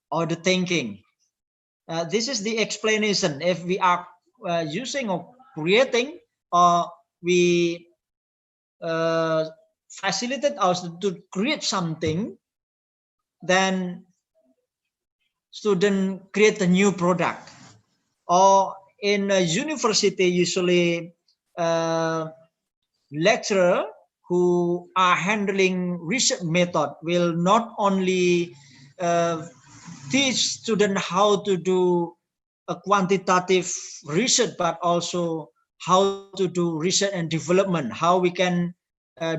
order thinking. This is the explanation. If we are using or creating, or we facilitate us to create something, then student create a new product. Or in a university, usually lecturer who are handling research method will not only teach student how to do a quantitative research, but also how to do research and development, how we can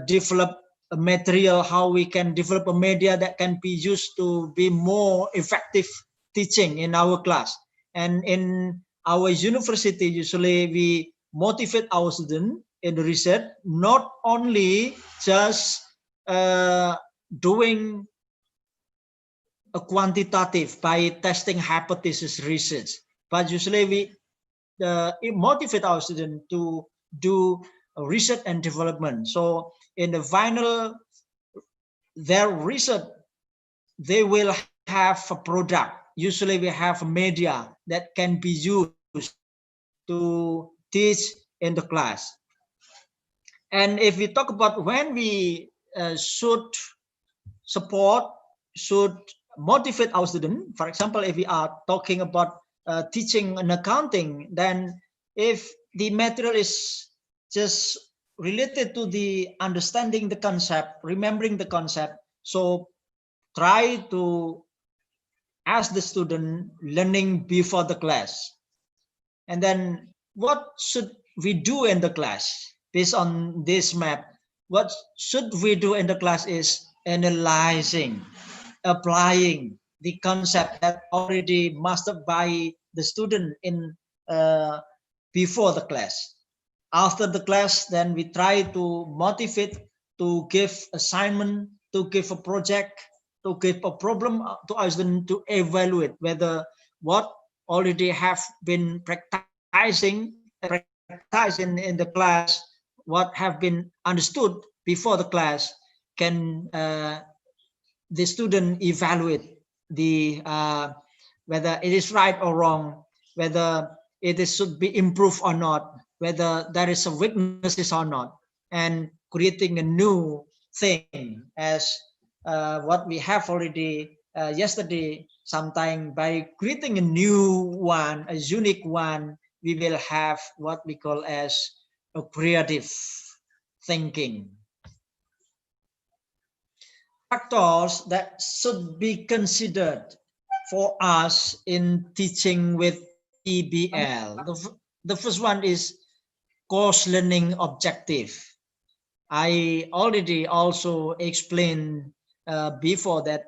develop a material, how we can develop a media that can be used to be more effective teaching in our class. And in our university, usually we motivate our students in the research, not only just doing a quantitative by testing hypothesis research, but usually we motivate our students to do research and development. So in the final, their research, they will have a product. Usually we have media that can be used to teach in the class. And if we talk about when we should support, should motivate our student, for example, if we are talking about teaching and accounting, then if the material is just related to the understanding the concept, remembering the concept, so try to ask the student learning before the class. And then what should we do in the class based on this map? What should we do in the class is analyzing, applying the concept that already mastered by the student in before the class. After the class, then we try to motivate, to give assignment, to give a project, to give a problem to our student to evaluate whether what already have been practiced in the class, what have been understood before the class, can the student evaluate the whether it is right or wrong, whether it is, should be improved or not, whether there is a weaknesses or not, and creating a new thing as what we have already yesterday. Sometime by creating a new one, a unique one, we will have what we call as a creative thinking. Factors that should be considered for us in teaching with PBL. The first one is course learning objective. I already also explained before that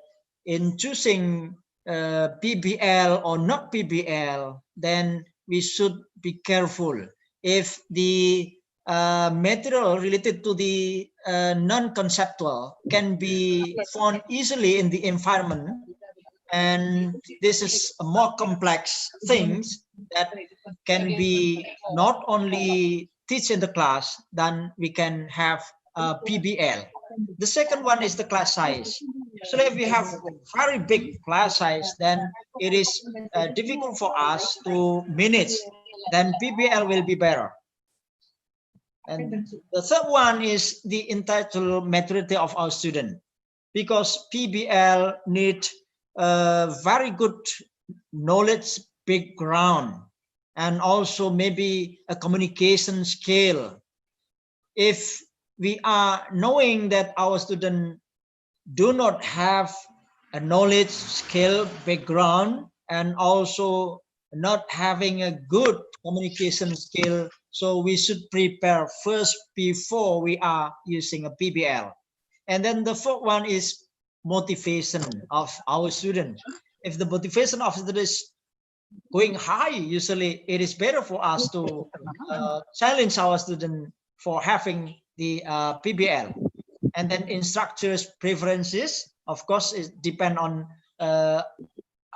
in choosing PBL or not PBL, then we should be careful. If the material related to the non-conceptual can be found easily in the environment, and this is a more complex things that can be not only teach in the class, then we can have PBL. The second one is the class size. So if we have very big class size, then it is difficult for us to manage. Then PBL will be better. And the third one is the intellectual maturity of our student, because PBL need very good knowledge background and also maybe a communication skill. If we are knowing that our student do not have a knowledge, skill, background, and also not having a good communication skill, so we should prepare first before we are using a PBL. And then the fourth one is motivation of our students. If the motivation of the is going high, usually it is better for us to challenge our student for having the PBL. And then instructors' preferences, of course, it depend on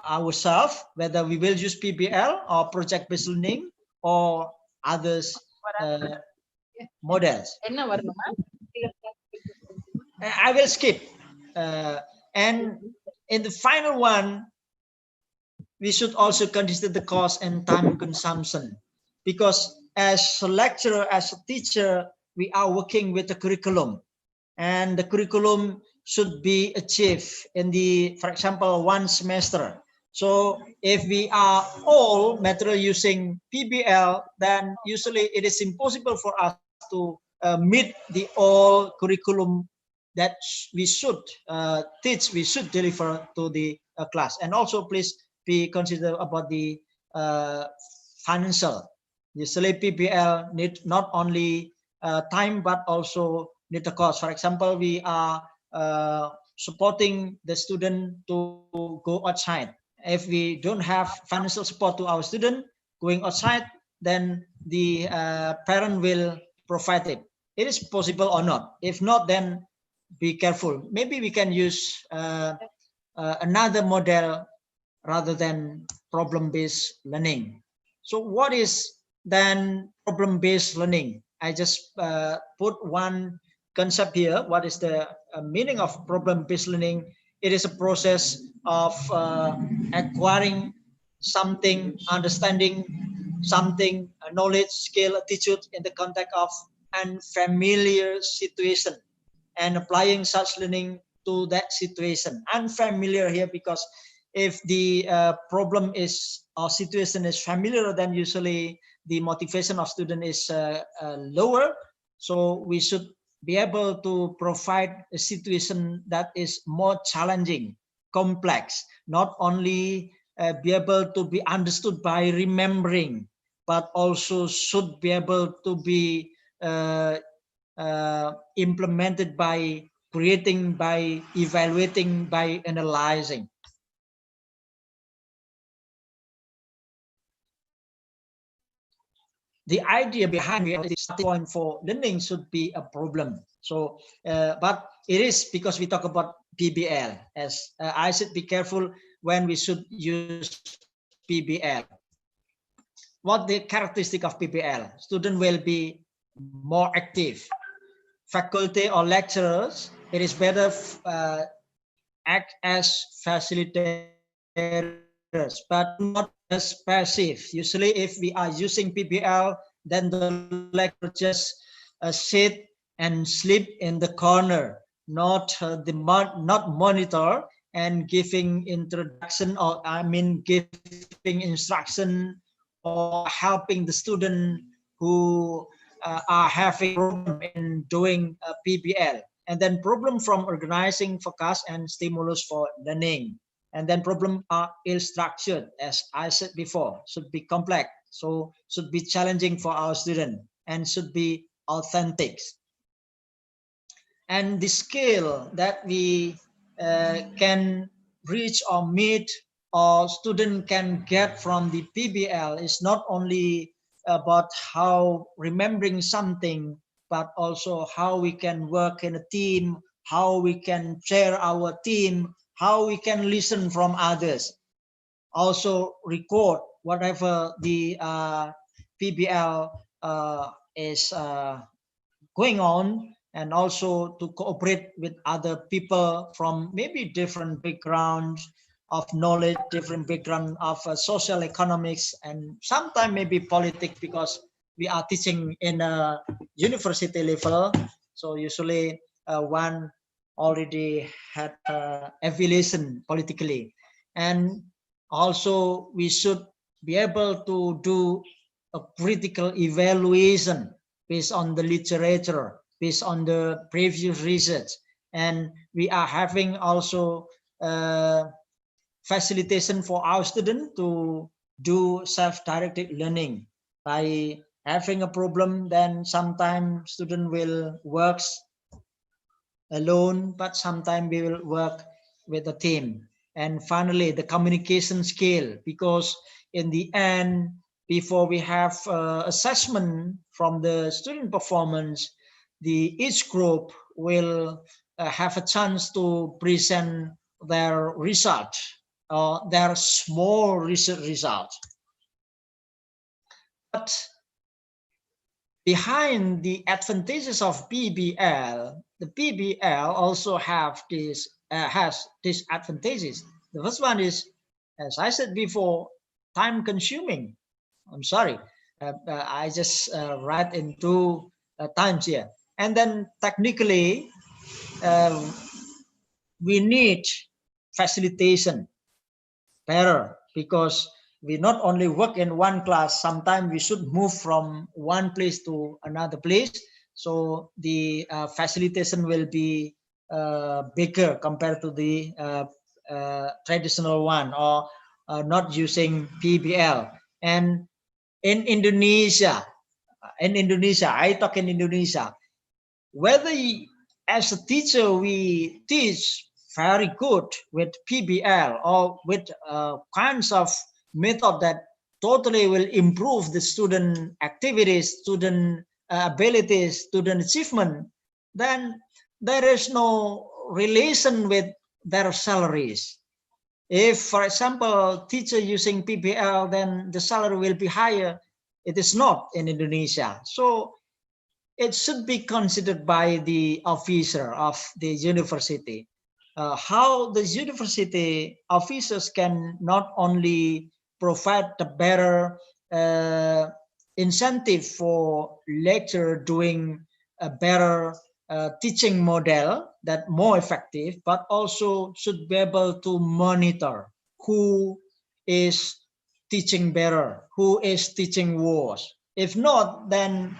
ourselves, whether we will use PBL or project-based learning or others models. I will skip. And in the final one, we should also consider the cost and time consumption, because as a lecturer, as a teacher, we are working with the curriculum, and the curriculum should be achieved in the, for example, one semester. So if we are all material using PBL, then usually it is impossible for us to meet the all curriculum that we should teach, we should deliver to the class. And also please be consider about the financial. Usually PBL need not only time, but also need the cost. For example, we are supporting the student to go outside. If we don't have financial support to our student going outside, then the parent will provide it. It is possible or not. If not, then be careful. Maybe we can use another model rather than problem-based learning. So what is then problem-based learning? I just put one concept here. What is the meaning of problem-based learning? It is a process of acquiring something, understanding something, knowledge, skill, attitude in the context of unfamiliar situation and applying such learning to that situation. Unfamiliar here because if the problem is or situation is familiar, then usually the motivation of student is lower. So we should be able to provide a situation that is more challenging, complex, not only be able to be understood by remembering, but also should be able to be implemented by creating, by evaluating, by analyzing. The idea behind the starting point for learning should be a problem. So, but it is because we talk about PBL. As I should be careful when we should use PBL. What the characteristic of PBL? Student will be more active. Faculty or lecturers, it is better act as facilitators, but not as passive. Usually, if we are using PBL, then the lecturer just sit and sleep in the corner, not not monitor and giving introduction, or I mean giving instruction or helping the student who are having problem in doing PBL. And then problem from organizing, focus, and stimulus for learning. And then problem are ill-structured, as I said before, should be complex, so should be challenging for our student and should be authentic. And the skill that we can reach or meet or student can get from the PBL is not only about how remembering something, but also how we can work in a team, how we can share our team, how we can listen from others, also record whatever the PBL is going on, and also to cooperate with other people from maybe different backgrounds of knowledge, different background of social economics, and sometimes maybe politics, because we are teaching in a university level. So usually one already had affiliation politically. And also we should be able to do a critical evaluation based on the literature, based on the previous research. And we are having also facilitation for our students to do self-directed learning. By having a problem, then sometimes student will work alone, but sometimes we will work with a team. And finally, the communication skill, because in the end, before we have assessment from the student performance, each group will have a chance to present their result or their small research results. But behind the advantages of PBL, the PBL also has disadvantages. The first one is, as I said before, time consuming. I'm sorry, I just write in two times here. And then technically, we need facilitation. better, because we not only work in one class, sometimes we should move from one place to another place. So the facilitation will be bigger compared to the traditional one, or not using PBL. And in Indonesia, I talk in Indonesia, whether as a teacher we teach very good with PBL or with kinds of method that totally will improve the student activities, student abilities, student achievement, then there is no relation with their salaries. If, for example, teacher using PBL, then the salary will be higher. It is not in Indonesia. So it should be considered by the officer of the university. How the university officers can not only provide the better incentive for lecturer doing a better teaching model that more effective, but also should be able to monitor who is teaching better, who is teaching worse. If not, then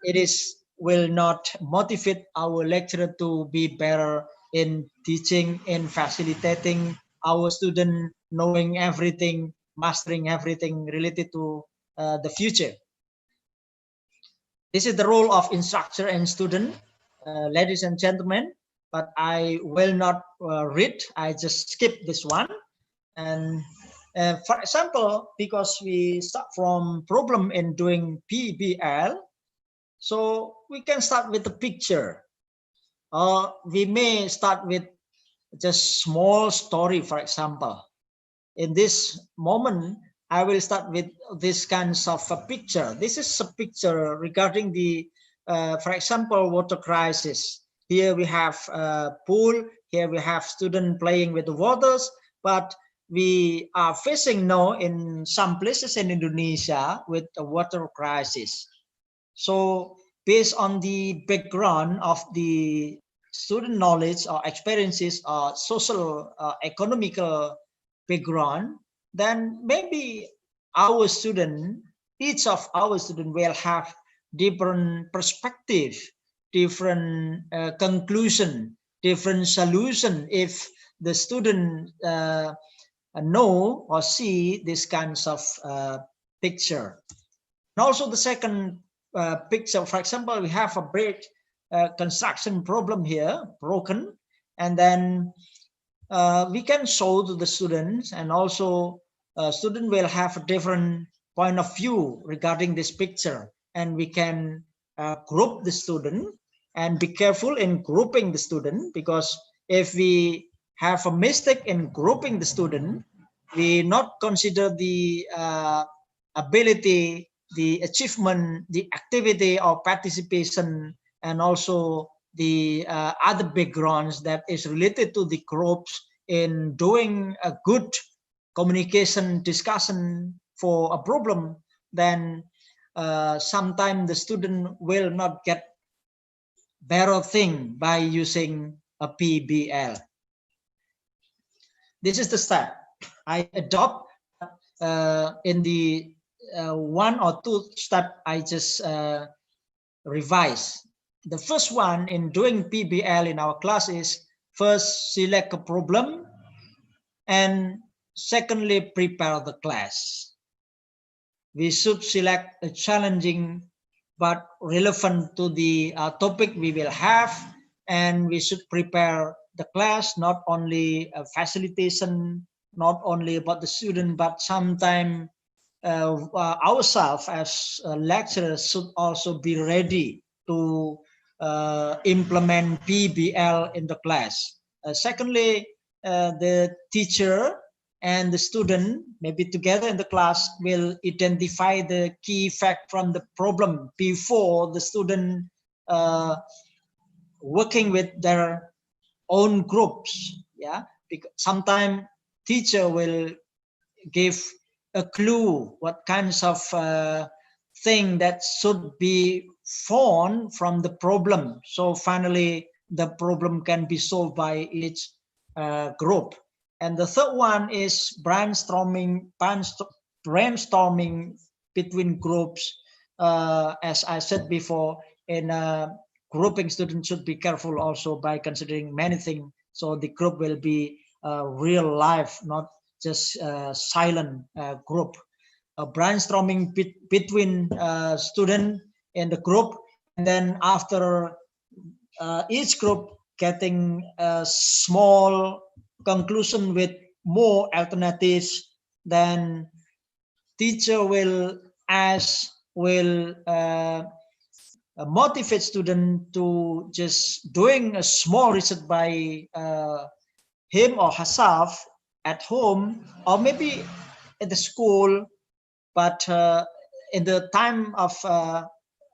it is will not motivate our lecturer to be better in teaching, in facilitating our student, knowing everything, mastering everything related to the future. This is the role of instructor and student, ladies and gentlemen, but I will not read, I just skip this one. And for example, because we start from problem in doing PBL, so we can start with the picture, or we may start with just small story. For example, in this moment, I will start with this kinds of a picture. This is a picture regarding the, for example, water crisis. Here we have a pool. Here we have students playing with the waters, but we are facing now in some places in Indonesia with a water crisis. So based on the background of the student knowledge or experiences or social economical background, then maybe our student, each of our student will have different perspective, different conclusion, different solution if the student know or see this kinds of picture. And also the second picture, for example, we have a bridge construction problem here, broken, and then we can show to the students, and also student will have a different point of view regarding this picture, and we can group the student, and be careful in grouping the student, because if we have a mistake in grouping the student, we not consider the ability, the achievement, the activity or participation, and also the other backgrounds that is related to the groups in doing a good communication discussion for a problem, then sometimes the student will not get better thing by using a PBL. This is the step I adopt in the one or two step I just revise. The first one in doing PBL in our class is first select a problem, and secondly prepare the class. We should select a challenging but relevant to the topic we will have, and we should prepare the class, not only facilitation, not only about the student, but sometimes ourselves as lecturers should also be ready to implement PBL in the class. Secondly, the teacher and the student, maybe together in the class, will identify the key fact from the problem before the student working with their own groups. Yeah, because sometimes teacher will give a clue what kinds of thing that should be found from the problem. So finally, the problem can be solved by each group. And the third one is brainstorming between groups. As I said before, in grouping, students should be careful also by considering many things. So the group will be real life, not just silent group. Brainstorming between student in the group, and then after each group getting a small conclusion with more alternatives, then teacher will motivate student to just doing a small research by him or herself at home, or maybe at the school, but in the time of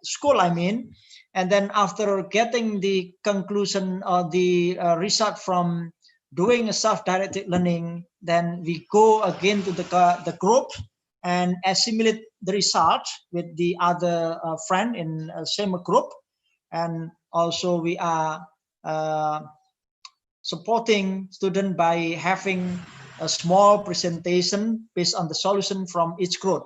school, I mean. And then after getting the conclusion or the result from doing a self-directed learning, then we go again to the group and assimilate the result with the other friend in the same group. And also we are supporting student by having a small presentation based on the solution from each group.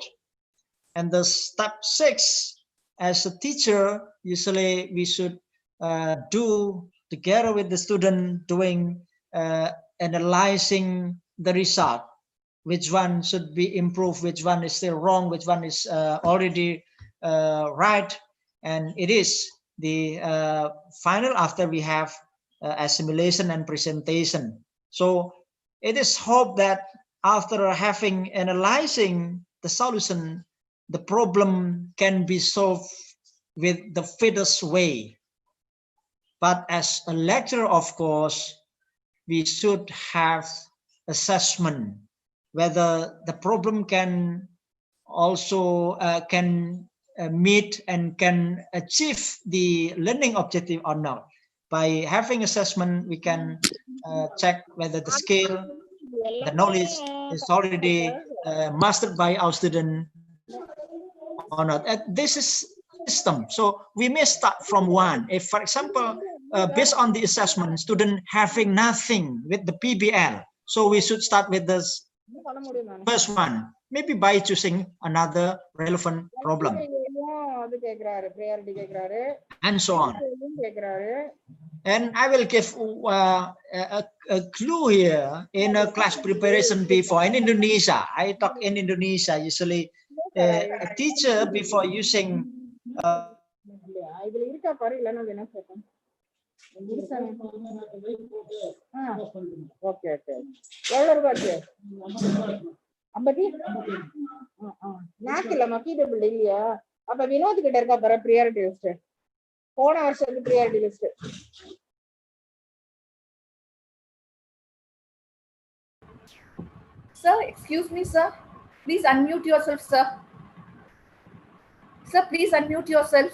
And the step 6, as a teacher, usually we should do together with the student, doing analyzing the result, which one should be improved, which one is still wrong, which one is already right. And it is the final after we have assimilation and presentation. So it is hoped that after having analyzing the solution, the problem can be solved with the fittest way. But as a lecturer, of course, we should have assessment whether the problem can also meet and can achieve the learning objective or not. By having assessment, we can check whether the skill, the knowledge is already mastered by our student or not. This is system. So we may start from one. If, for example, based on the assessment, student having nothing with the PBL, so we should start with the first one, maybe by choosing another relevant problem, and so on. And I will give a clue here in a class preparation before. In Indonesia, I talk in Indonesia, usually a teacher before using okay okay எவ்வளவு ரூபாய்க்கு 50 நாக்கு இல்லம்மா கீடபிள் இல்லையா அப்ப வினோத் கிட்ட இருக்கா பாரு priority list போன வருஷத்துக்கு priority list Sir, excuse me, sir. Please unmute yourself, sir. Sir, please unmute yourself.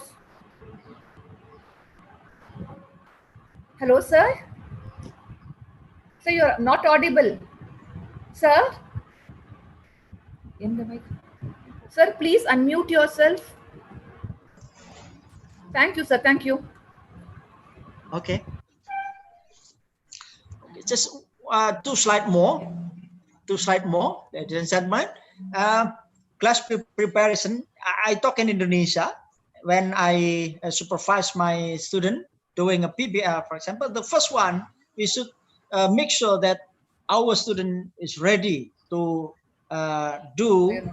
Hello, sir. Sir, you're not audible. Sir? In the mic. Sir, please unmute yourself. Thank you, sir. Thank you. Okay. Just two slides more. Ladies and gentlemen. Class preparation. I talk in Indonesia when I supervise my student doing a PBL, for example. The first one, we should make sure that our student is ready to do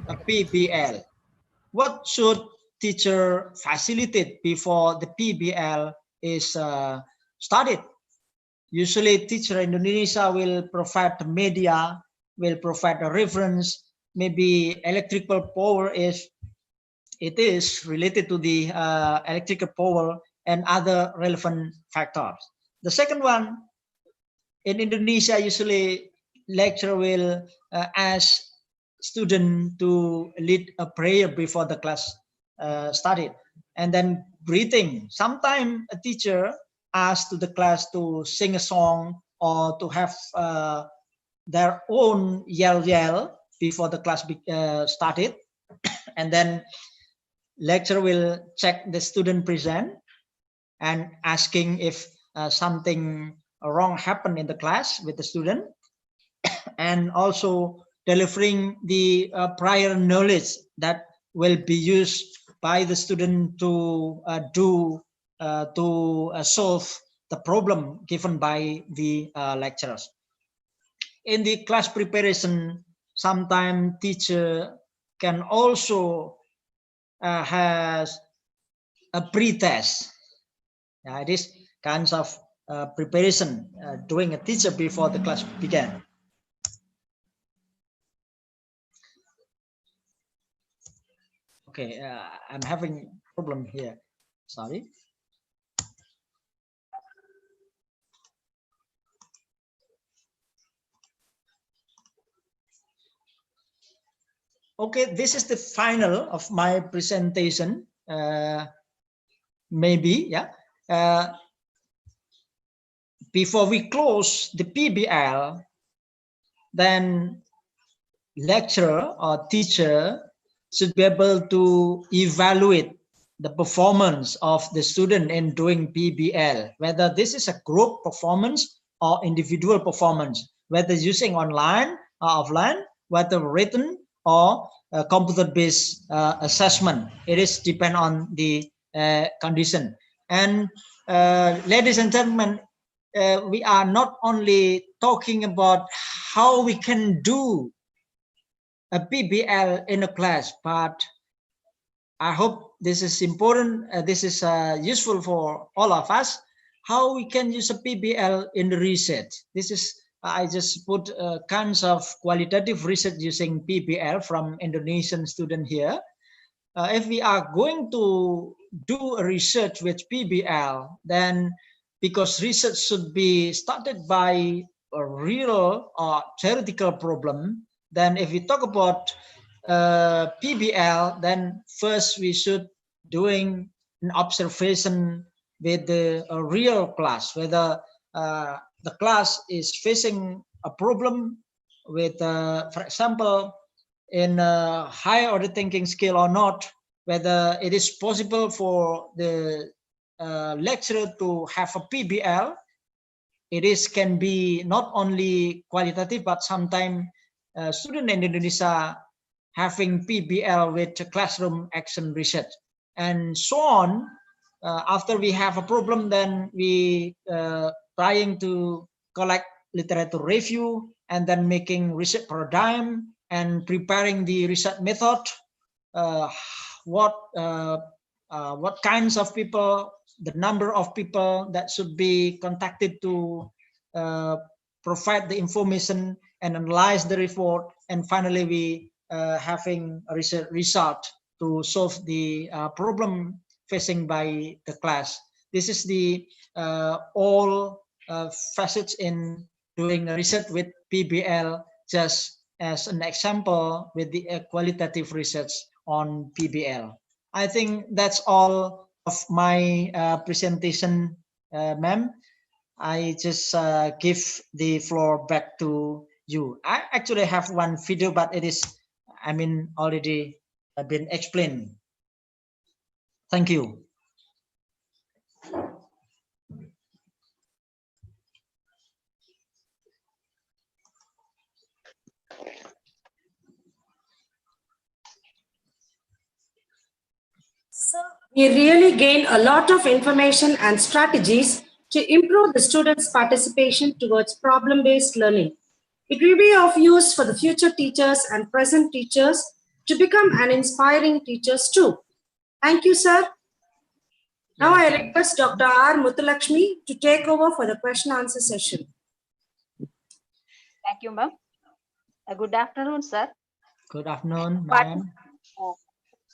a PBL. What should teacher facilitate before the PBL is started? Usually teacher in Indonesia will provide the media, will provide a reference, maybe electrical power if it is related to the electrical power and other relevant factors. The second one, in Indonesia, usually lecturer will ask student to lead a prayer before the class started, and then breathing. Sometimes a teacher asks to the class to sing a song or to have their own yell before the class started, and then lecturer will check the student present and asking if something wrong happened in the class with the student. and also delivering the prior knowledge that will be used by the student to solve the problem given by the lecturers. In the class preparation, sometimes teacher can also has a pre-test. This kinds of preparation doing a teacher before the class began. Okay, I'm having problem here. Sorry. Okay, this is the final of my presentation. Maybe, yeah. Before we close the PBL, then lecturer or teacher should be able to evaluate the performance of the student in doing PBL, whether this is a group performance or individual performance, whether using online or offline, whether written or computer-based assessment. It is depend on the condition. And ladies and gentlemen, we are not only talking about how we can do a PBL in a class, but I hope this is important. This is useful for all of us. How we can use a PBL in the research. This is, I just put kinds of qualitative research using PBL from Indonesian student here. If we are going to do a research with PBL, then because research should be started by a real or theoretical problem, then if we talk about PBL, then first we should doing an observation with the real class, whether the class is facing a problem with, for example, in a higher order thinking skill or not, whether it is possible for the lecturer to have a PBL. It is can be not only qualitative, but sometimes student in Indonesia having PBL with classroom action research and so on. After we have a problem, then we trying to collect literature review and then making research paradigm and preparing the research method. What kinds of people, the number of people that should be contacted to provide the information and analyze the report, and finally we having a research result to solve the problem facing by the class. This is the all facets in doing research with PBL, just as an example with the qualitative research on PBL. I think that's all of my presentation, ma'am. I just give the floor back to you. I actually have one video, but it is, I mean, already been explained. Thank you. We really gain a lot of information and strategies to improve the students' participation towards problem-based learning. It will be of use for the future teachers and present teachers to become an inspiring teachers too. Thank you, sir. Now I request Dr. R. Muthulakshmi to take over for the question answer session. Thank you, ma'am. Good afternoon, sir. Good afternoon, ma'am.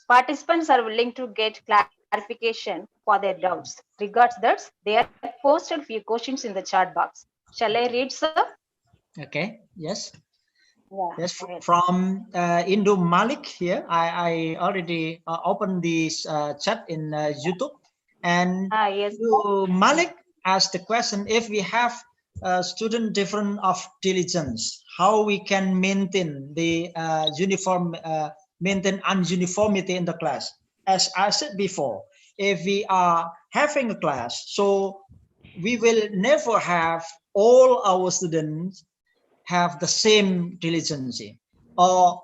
Participants are willing to get clarification for their doubts. Regards that, they are posted few questions in the chat box. Shall I read, sir? Okay. Yes. Yeah. Yes. From Indo Malik here. I already opened this chat in YouTube, and yes, Malik asked the question: if we have student different of diligence, how we can maintain the maintain uniformity in the class? As I said before, if we are having a class, so we will never have all our students have the same diligence or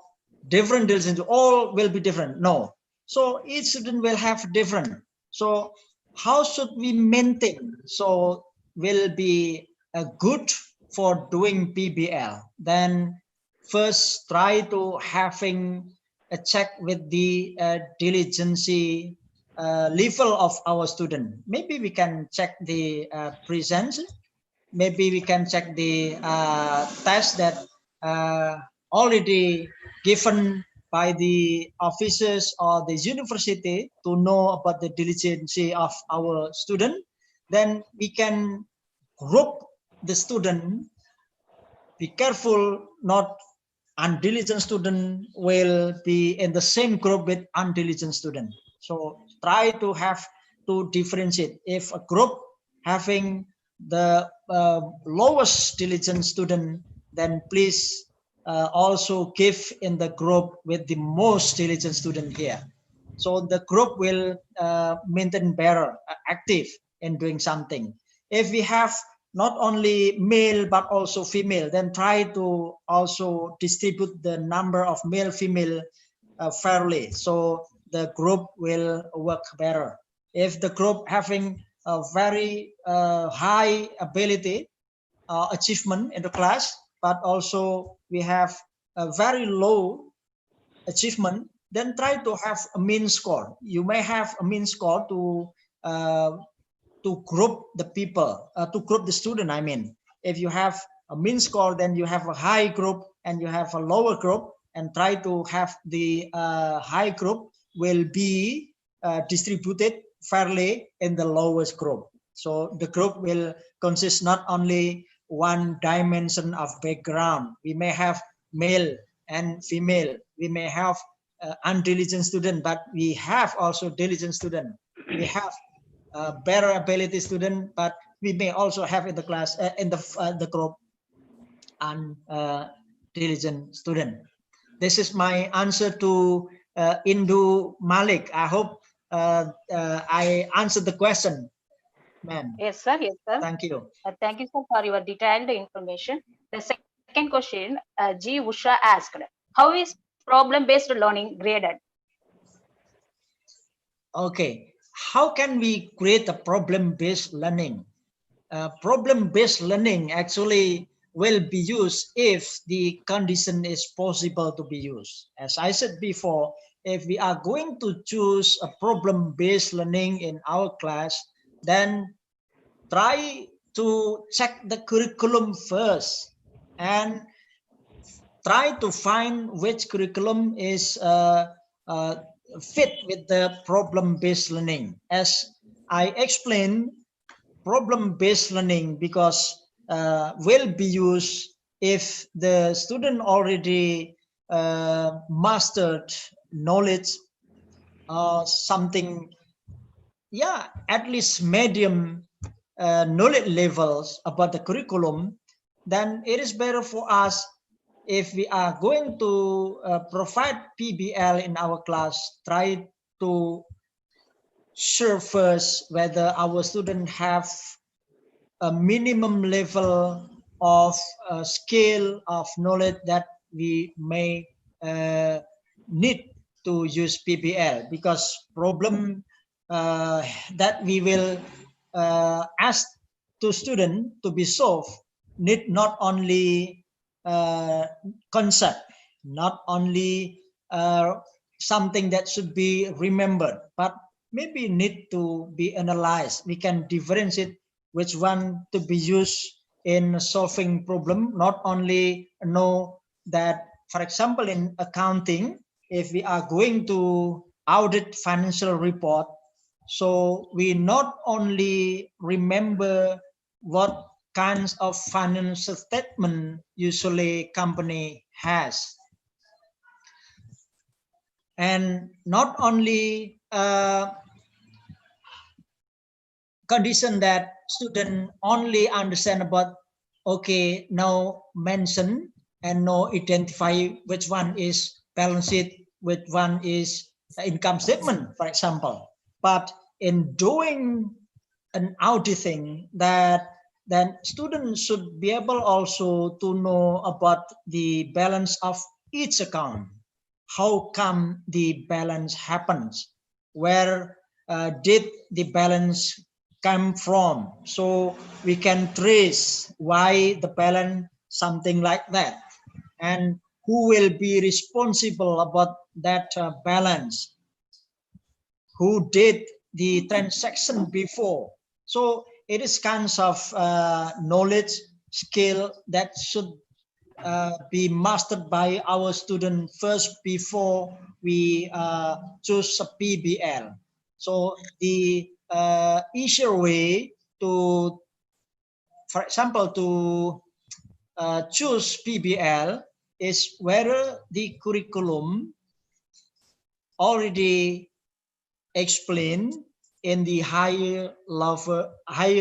different diligence, all will be different. No. So each student will have different. So how should we maintain? So will be good for doing PBL. Then first try to having a check with the diligence level of our student. Maybe we can check the presence. Maybe we can check the test that already given by the officers or the university to know about the diligence of our student. Then we can group the student. Be careful, not undiligent student will be in the same group with undiligent student. So try to have to differentiate. If a group having the lowest diligent student, then please also give in the group with the most diligent student here. So the group will maintain better, active in doing something. If we have not only male but also female, then try to also distribute the number of male female fairly, so the group will work better. If the group having a very high ability achievement in the class, but also we have a very low achievement, then try to have a mean score. You may have a mean score to group the people, to group the student. I mean, if you have a mean score, then you have a high group and you have a lower group, and try to have the high group will be distributed fairly in the lowest group. So the group will consist not only one dimension of background. We may have male and female. We may have undiligent student, but we have also diligent student. We have better ability student, but we may also have in the class in the group and diligent student. This is my answer to Indu Malik. I hope I answered the question, ma'am. Yes, sir. Yes, sir. Thank you. Thank you, sir, for your detailed information. The second question, G. Usha asked, how is problem-based learning graded? Okay, how can we create a problem-based learning? Problem-based learning actually will be used if the condition is possible to be used. As I said before, if we are going to choose a problem-based learning in our class, then try to check the curriculum first and try to find which curriculum is fit with the problem-based learning. As I explained, problem-based learning because will be used if the student already mastered knowledge or something, yeah, at least medium knowledge levels about the curriculum. Then it is better for us if we are going to provide PBL in our class, try to sure first whether our student have a minimum level of scale of knowledge that we may need to use PBL, because problem that we will ask to student to be solved need not only concept, not only something that should be remembered, but maybe need to be analyzed. We can differentiate which one to be used in solving problem. Not only know that, for example, in accounting, if we are going to audit financial report, so we not only remember what kinds of financial statement usually company has, and not only condition that student only understand about, okay, now mention and now identify which one is balance sheet, which one is income statement, for example. But in doing an auditing, that then students should be able also to know about the balance of each account. How come the balance happens? Where did the balance come from? So we can trace why the balance, something like that. And who will be responsible about that balance? Who did the transaction before? So it is kinds of knowledge, skill that should be mastered by our student first before we choose a PBL. So the easier way to, for example, to choose PBL is whether the curriculum already explained in the higher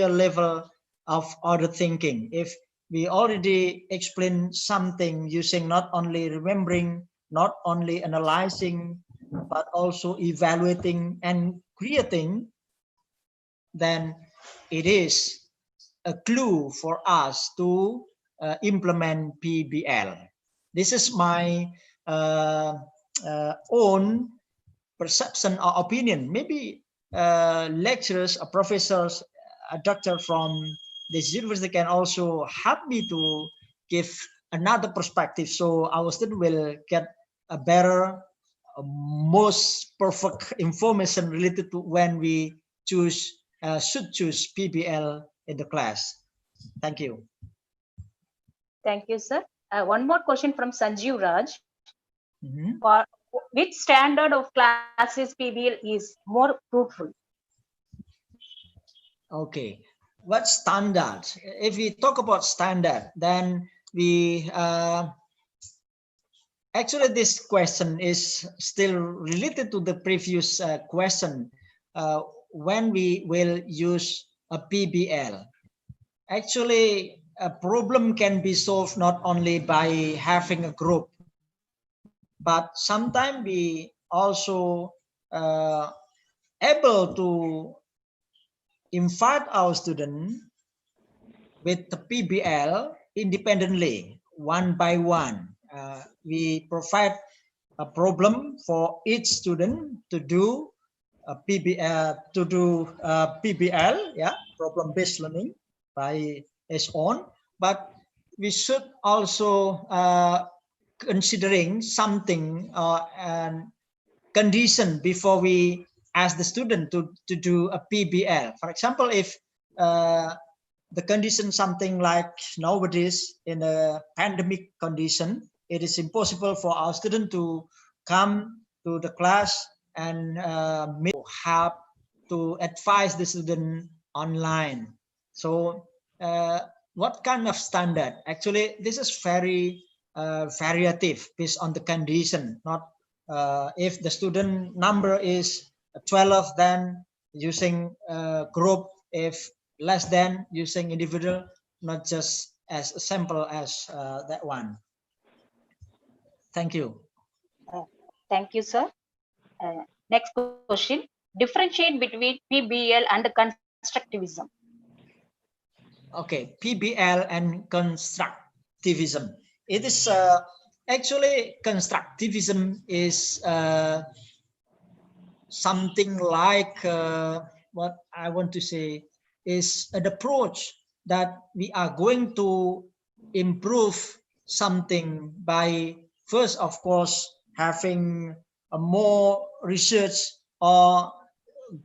level of order thinking. If we already explain something using not only remembering, not only analyzing, but also evaluating and creating, then it is a clue for us to implement PBL. This is my own perception or opinion. Maybe lecturers or professors, a doctor from this university can also help me to give another perspective, so our student will get a better, most perfect information related to when we should choose PBL in the class. Thank you. Thank you, sir. One more question from Sanjeev Raj. Mm-hmm. For which standard of classes PBL is more fruitful? Okay, what standard? If we talk about standard, then we actually this question is still related to the previous question. When we will use a PBL, actually a problem can be solved not only by having a group, but sometimes we also able to invite our student with the PBL independently, one by one. We provide a problem for each student to do a PBL, yeah, problem-based learning by its own. But we should also considering something and condition before we ask the student to do a PBL. For example, if the condition something like nowadays in a pandemic condition, it is impossible for our student to come to the class and have to advise the student online. So what kind of standard? Actually, this is very variative based on the condition. Not if the student number is 12, then using group. If less than, using individual, not just as simple as that one. Thank you. Thank you, sir. Next question. Differentiate between PBL and constructivism. Okay, PBL and constructivism. It is actually constructivism is something like what I want to say is an approach that we are going to improve something by first, of course, having a more research or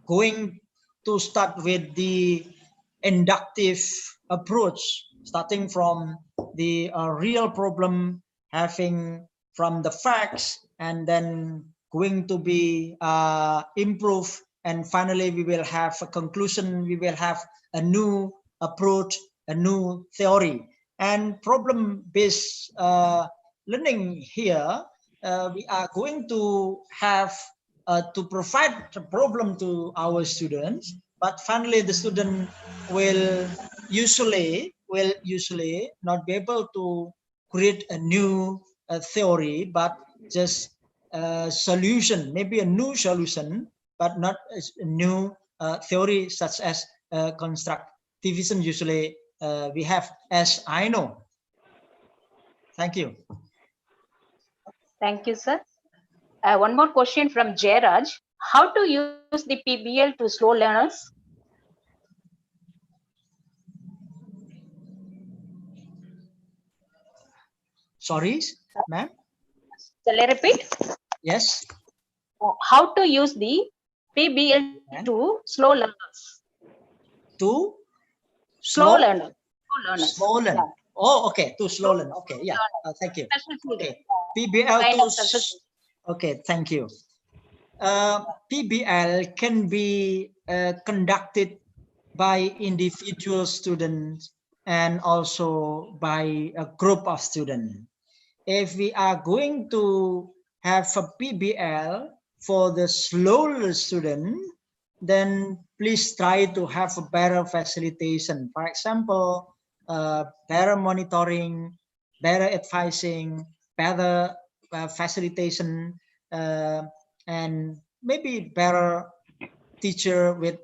going to start with the inductive approach, starting from the real problem, having from the facts, and then going to be improved, and finally we will have a conclusion, we will have a new approach, a new theory. And problem-based learning here, we are going to have to provide the problem to our students, but finally the student will usually not be able to create a new theory, but just a solution, maybe a new solution, but not a new theory, such as constructivism usually we have as I know. Thank you. Thank you, sir. One more question from Jairaj. How to use the PBL to slow learners? Sorry, ma'am. Shall I repeat? Yes. How to use the PBL to slow learners? To slow learners. Slow learn. Yeah. Oh, okay. To slow learn. Okay. Yeah. Thank you. Okay. PBL Kind to. of special. Okay. Thank you. PBL can be conducted by individual students and also by a group of students. If we are going to have a PBL for the slower student, then please try to have a better facilitation. For example, better monitoring, better advising, better facilitation, and maybe better teacher with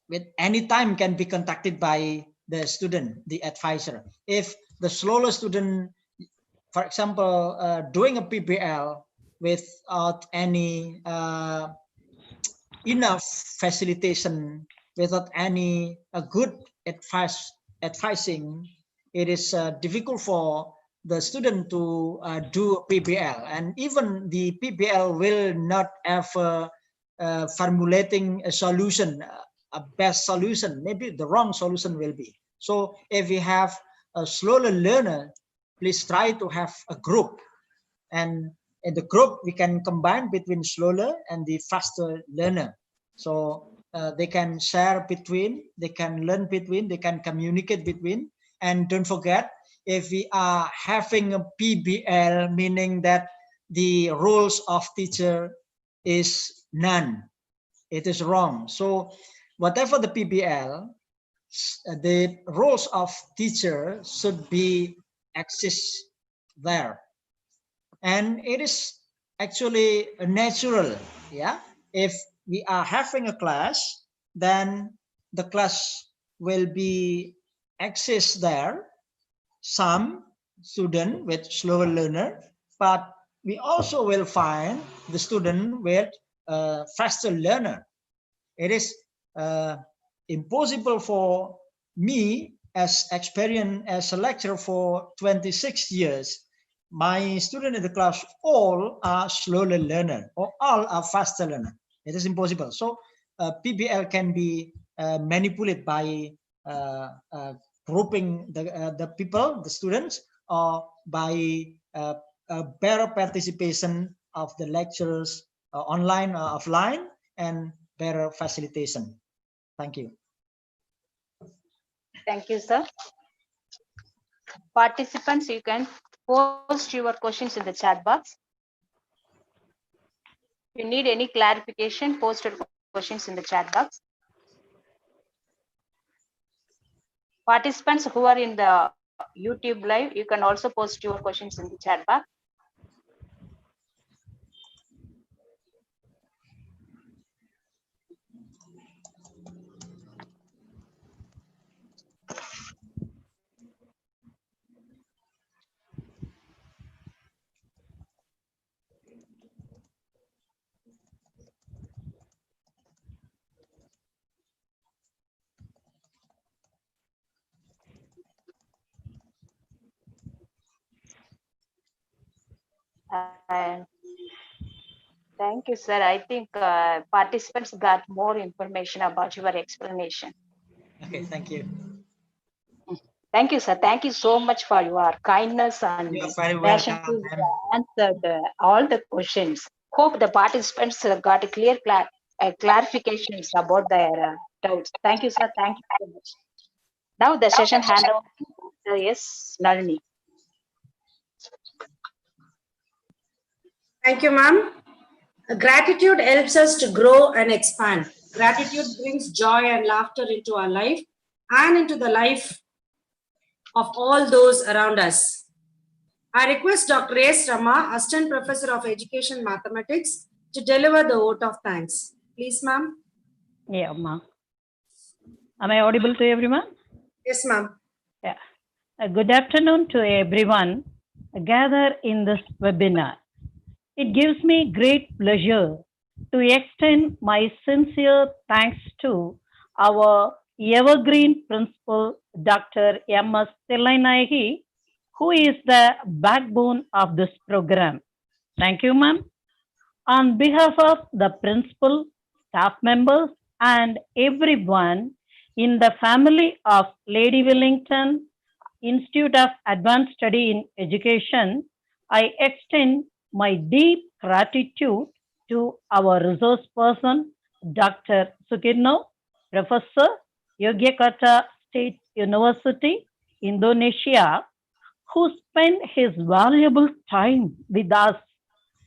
with any time can be contacted by the student, the advisor. If the slower student, for example, doing a PBL without any enough facilitation, without any good advising, it is difficult for the student to do PBL, and even the PBL will not ever formulating a solution, a best solution. Maybe the wrong solution will be. So if we have a slower learner, please try to have a group, and in the group we can combine between slower and the faster learner. So they can share between, they can learn between, they can communicate between. And don't forget, if we are having a PBL, meaning that the roles of teacher is none. It is wrong. So whatever the PBL, the roles of teacher should be exist there. And it is actually natural. Yeah. If we are having a class, then the class will be exist there. Some student with slower learner, but we also will find the student with faster learner. It is impossible for me as experienced as a lecturer for 26 years. My students in the class all are slower learner or all are faster learner. It is impossible. So PBL can be manipulated by grouping the people, the students, or by better participation of the lecturers online or offline, and better facilitation. Thank you. Thank you, sir. Participants, you can post your questions in the chat box. If you need any clarification, post your questions in the chat box. Participants who are in the YouTube live, you can also post your questions in the chat box. And thank you, sir. I think participants got more information about your explanation. Okay, thank you. Thank you, sir. Thank you so much for your kindness and You're very passion welcome. to answer all the questions. Hope the participants got a clear clarifications about their doubts. Thank you, sir. Thank you so much. Now the session handover to yes, Nalini. Thank you, ma'am. Gratitude helps us to grow and expand. Gratitude brings joy and laughter into our life and into the life of all those around us. I request Dr. S. Rama, Assistant Professor of Education Mathematics, to deliver the vote of thanks. Please, ma'am. Yeah, Ma. Am I audible to everyone? Yes, ma'am. Yeah. Good afternoon to everyone gathered in this webinar. It gives me great pleasure to extend my sincere thanks to our evergreen principal, Dr. M.S. Thillainayagi, who is the backbone of this program. Thank you, ma'am. On behalf of the principal, staff members, and everyone in the family of Lady Wellington Institute of Advanced Study in Education, I extend my deep gratitude to our resource person, Dr. Sukirno, Professor, Yogyakarta State University, Indonesia, who spent his valuable time with us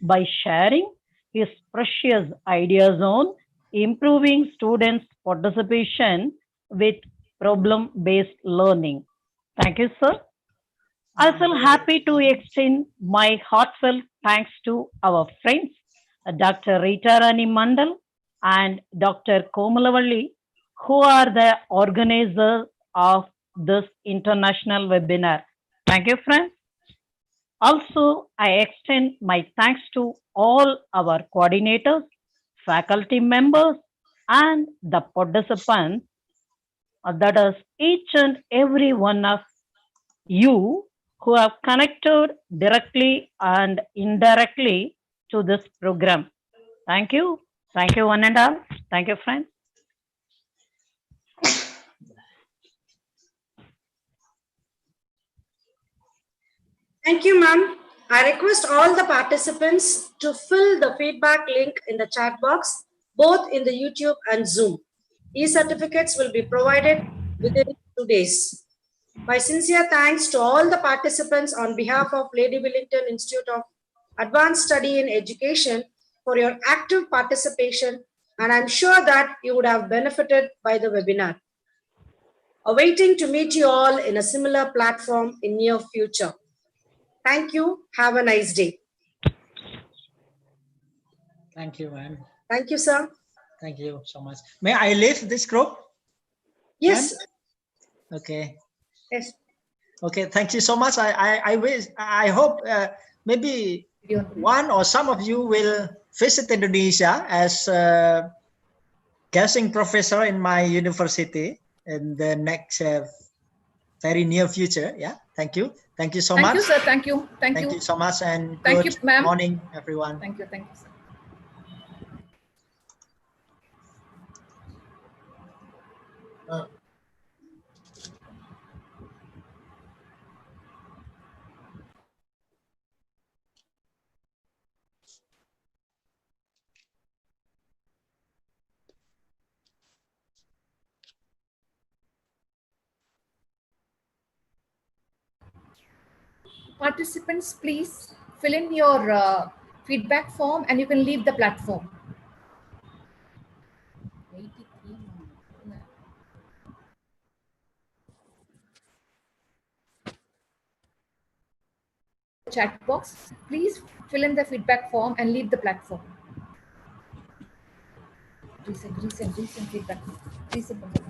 by sharing his precious ideas on improving students' participation with problem-based learning. Thank you, sir. I feel happy to extend my heartfelt thanks to our friends, Dr. Rita Rani Mandal and Dr. Komalavalli, who are the organizers of this international webinar. Thank you, friends. Also, I extend my thanks to all our coordinators, faculty members, and the participants, that is each and every one of you who have connected directly and indirectly to this program. Thank you. Thank you, one and all. Thank you, friends. Thank you, ma'am. I request all the participants to fill the feedback link in the chat box, both in the YouTube and Zoom. E-certificates will be provided within 2 days. My sincere thanks to all the participants on behalf of Lady Wellington Institute of Advanced Study in Education for your active participation, and I'm sure that you would have benefited by the webinar. Awaiting to meet you all in a similar platform in near future. Thank you. Have a nice day. Thank you, ma'am. Thank you, sir. Thank you so much. May I leave this group? Yes. Ma'am? Okay. Yes. Okay. Thank you so much. I hope maybe one or some of you will visit Indonesia as guesting professor in my university in the next very near future. Yeah. Thank you. Thank you so much. Thank you, sir. Thank you. Thank you. Thank you so much, and Thank good you, ma'am. morning, everyone. Thank you. Thank you, sir. Participants, please fill in your feedback form and you can leave the platform. Chat box, please fill in the feedback form and leave the platform. Recent feedback. Recent feedback.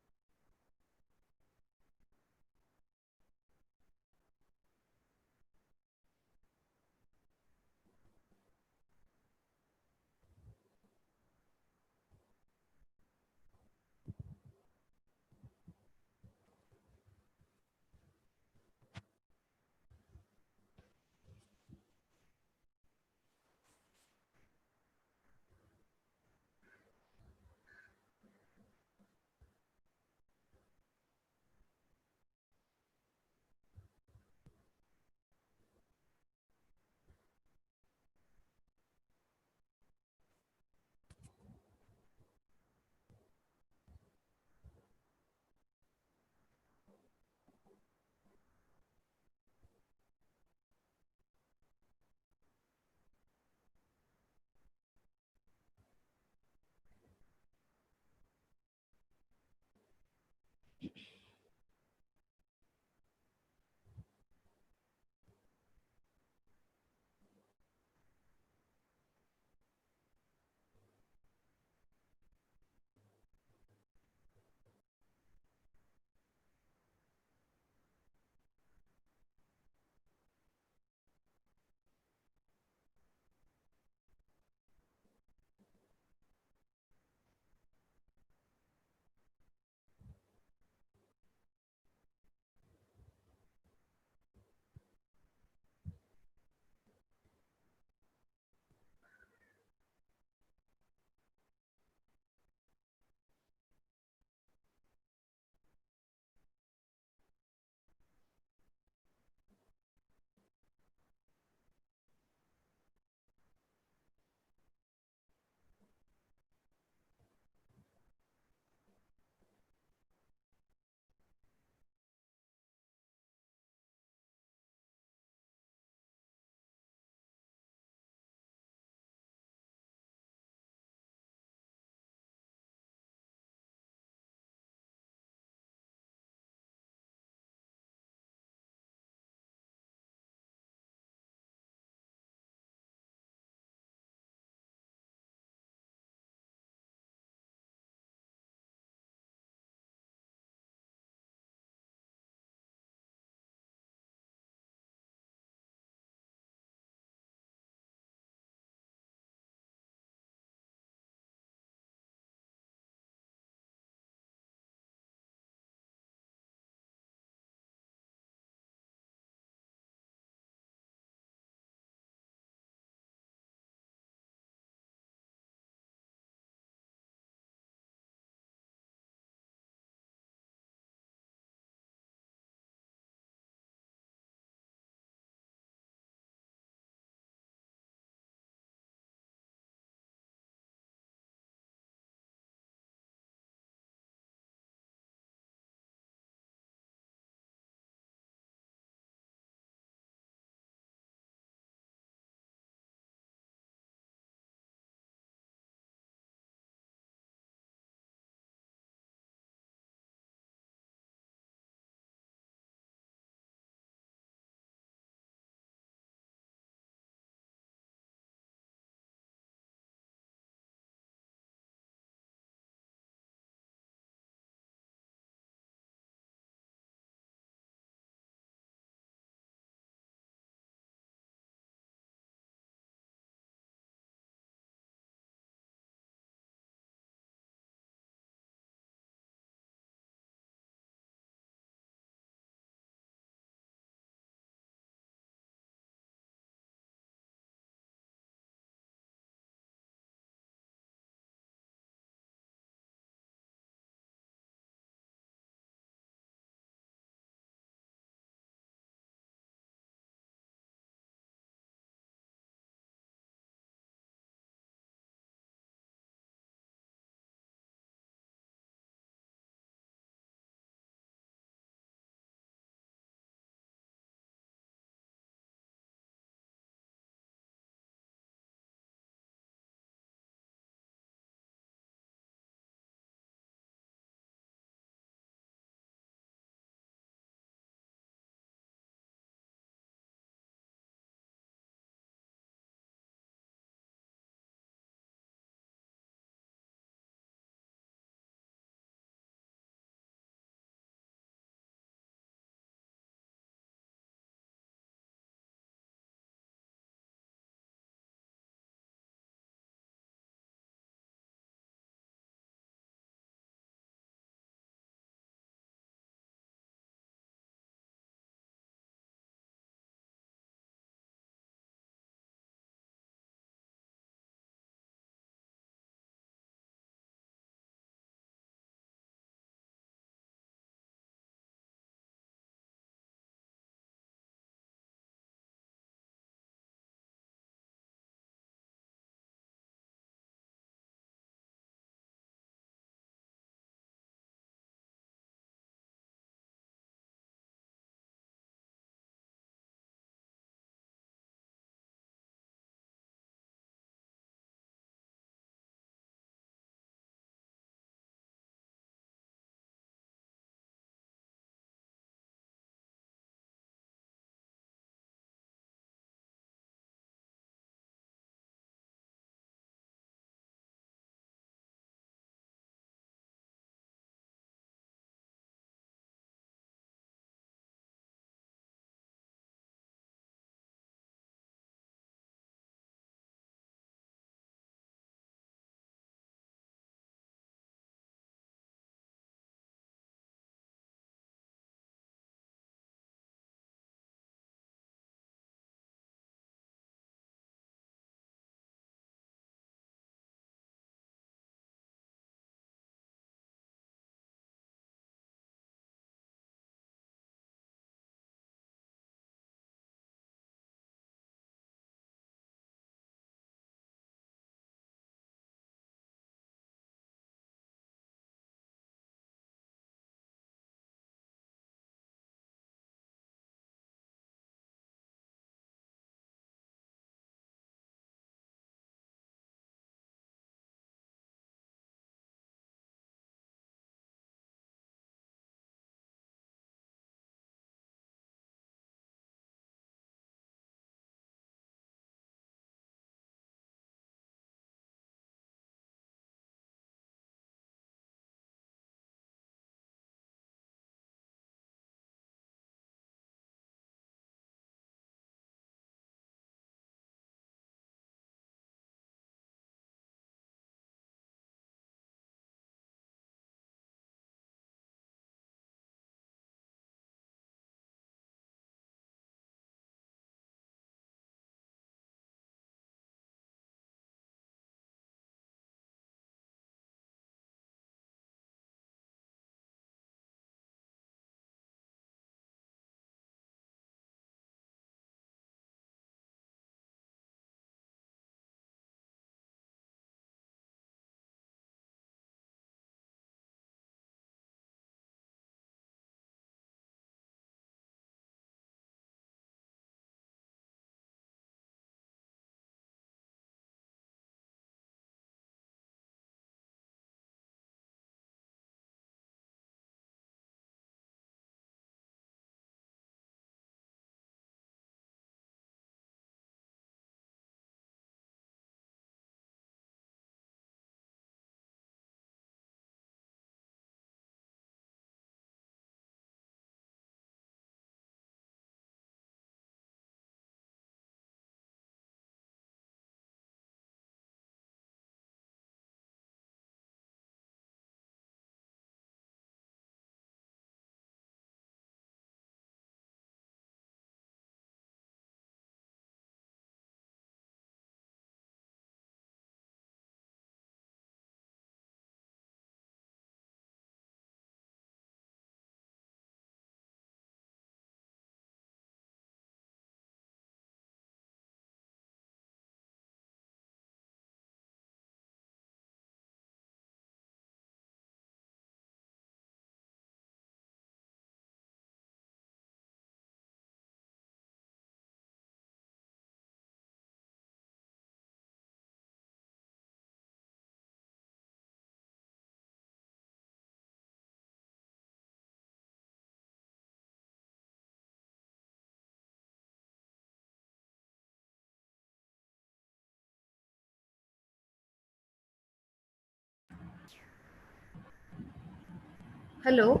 Hello.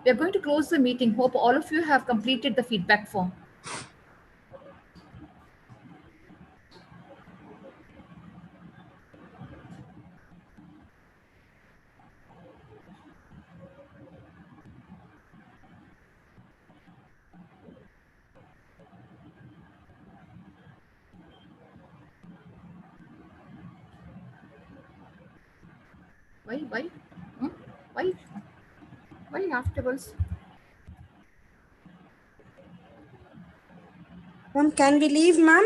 We are going to close the meeting. Hope all of you have completed the feedback form. Why? Hmm? Why? Why afterwards? Ma'am, can we leave, ma'am?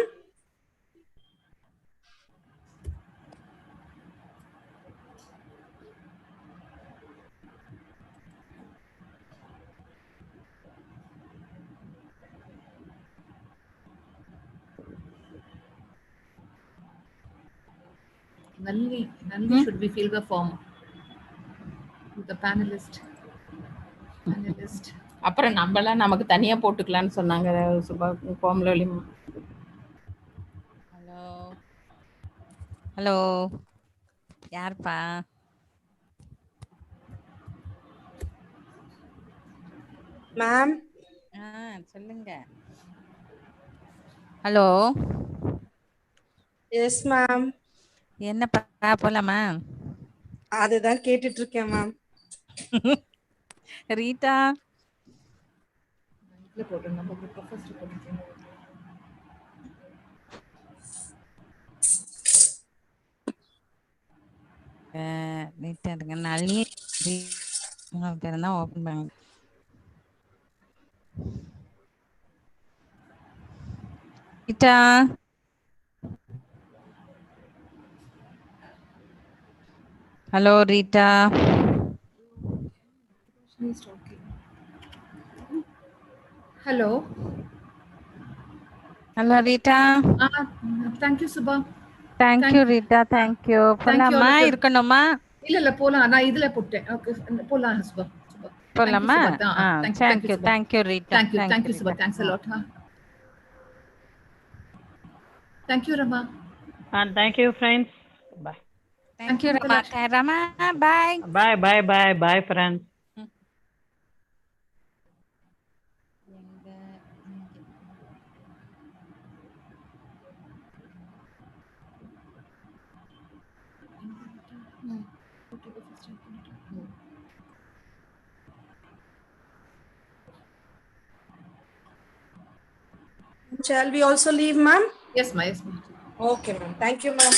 Nalini, should we fill the form? The panelist. அப்புறம் நம்மளாம் நமக்கு தனியா போட்டுக்கலாம்னு சொன்னாங்க Subha Komali. Hello hello யாருப்பா? Ma'am. சொல்லுங்க. Hello. Yes ma'am. என்னப்பா போலாமா? அதுதான் கேட்டுட்டு இருக்கேன் மேம். ரீட்டா ரீட்டா இருங்க. நளினி பேர் தான் ஓப்பன் பண்ண. Rita hello Rita. Hello. Hello Rita. Thank you Subha. Thank you Rita. Thank you. போலாமா இருக்கணுமா? இல்ல போலாம். நான் இதுல போட்டேன். ஓகே போலாம் Subha. போலாமா? Thank you. Thank you Rita. Thank you Subha. Thanks a lot. Thank you Rama. And thank you friends. Bye. Thank you Rama. Rama bye. Bye friends. Shall we also leave, ma'am? Yes, ma'am. Okay, ma'am. Thank you, ma'am.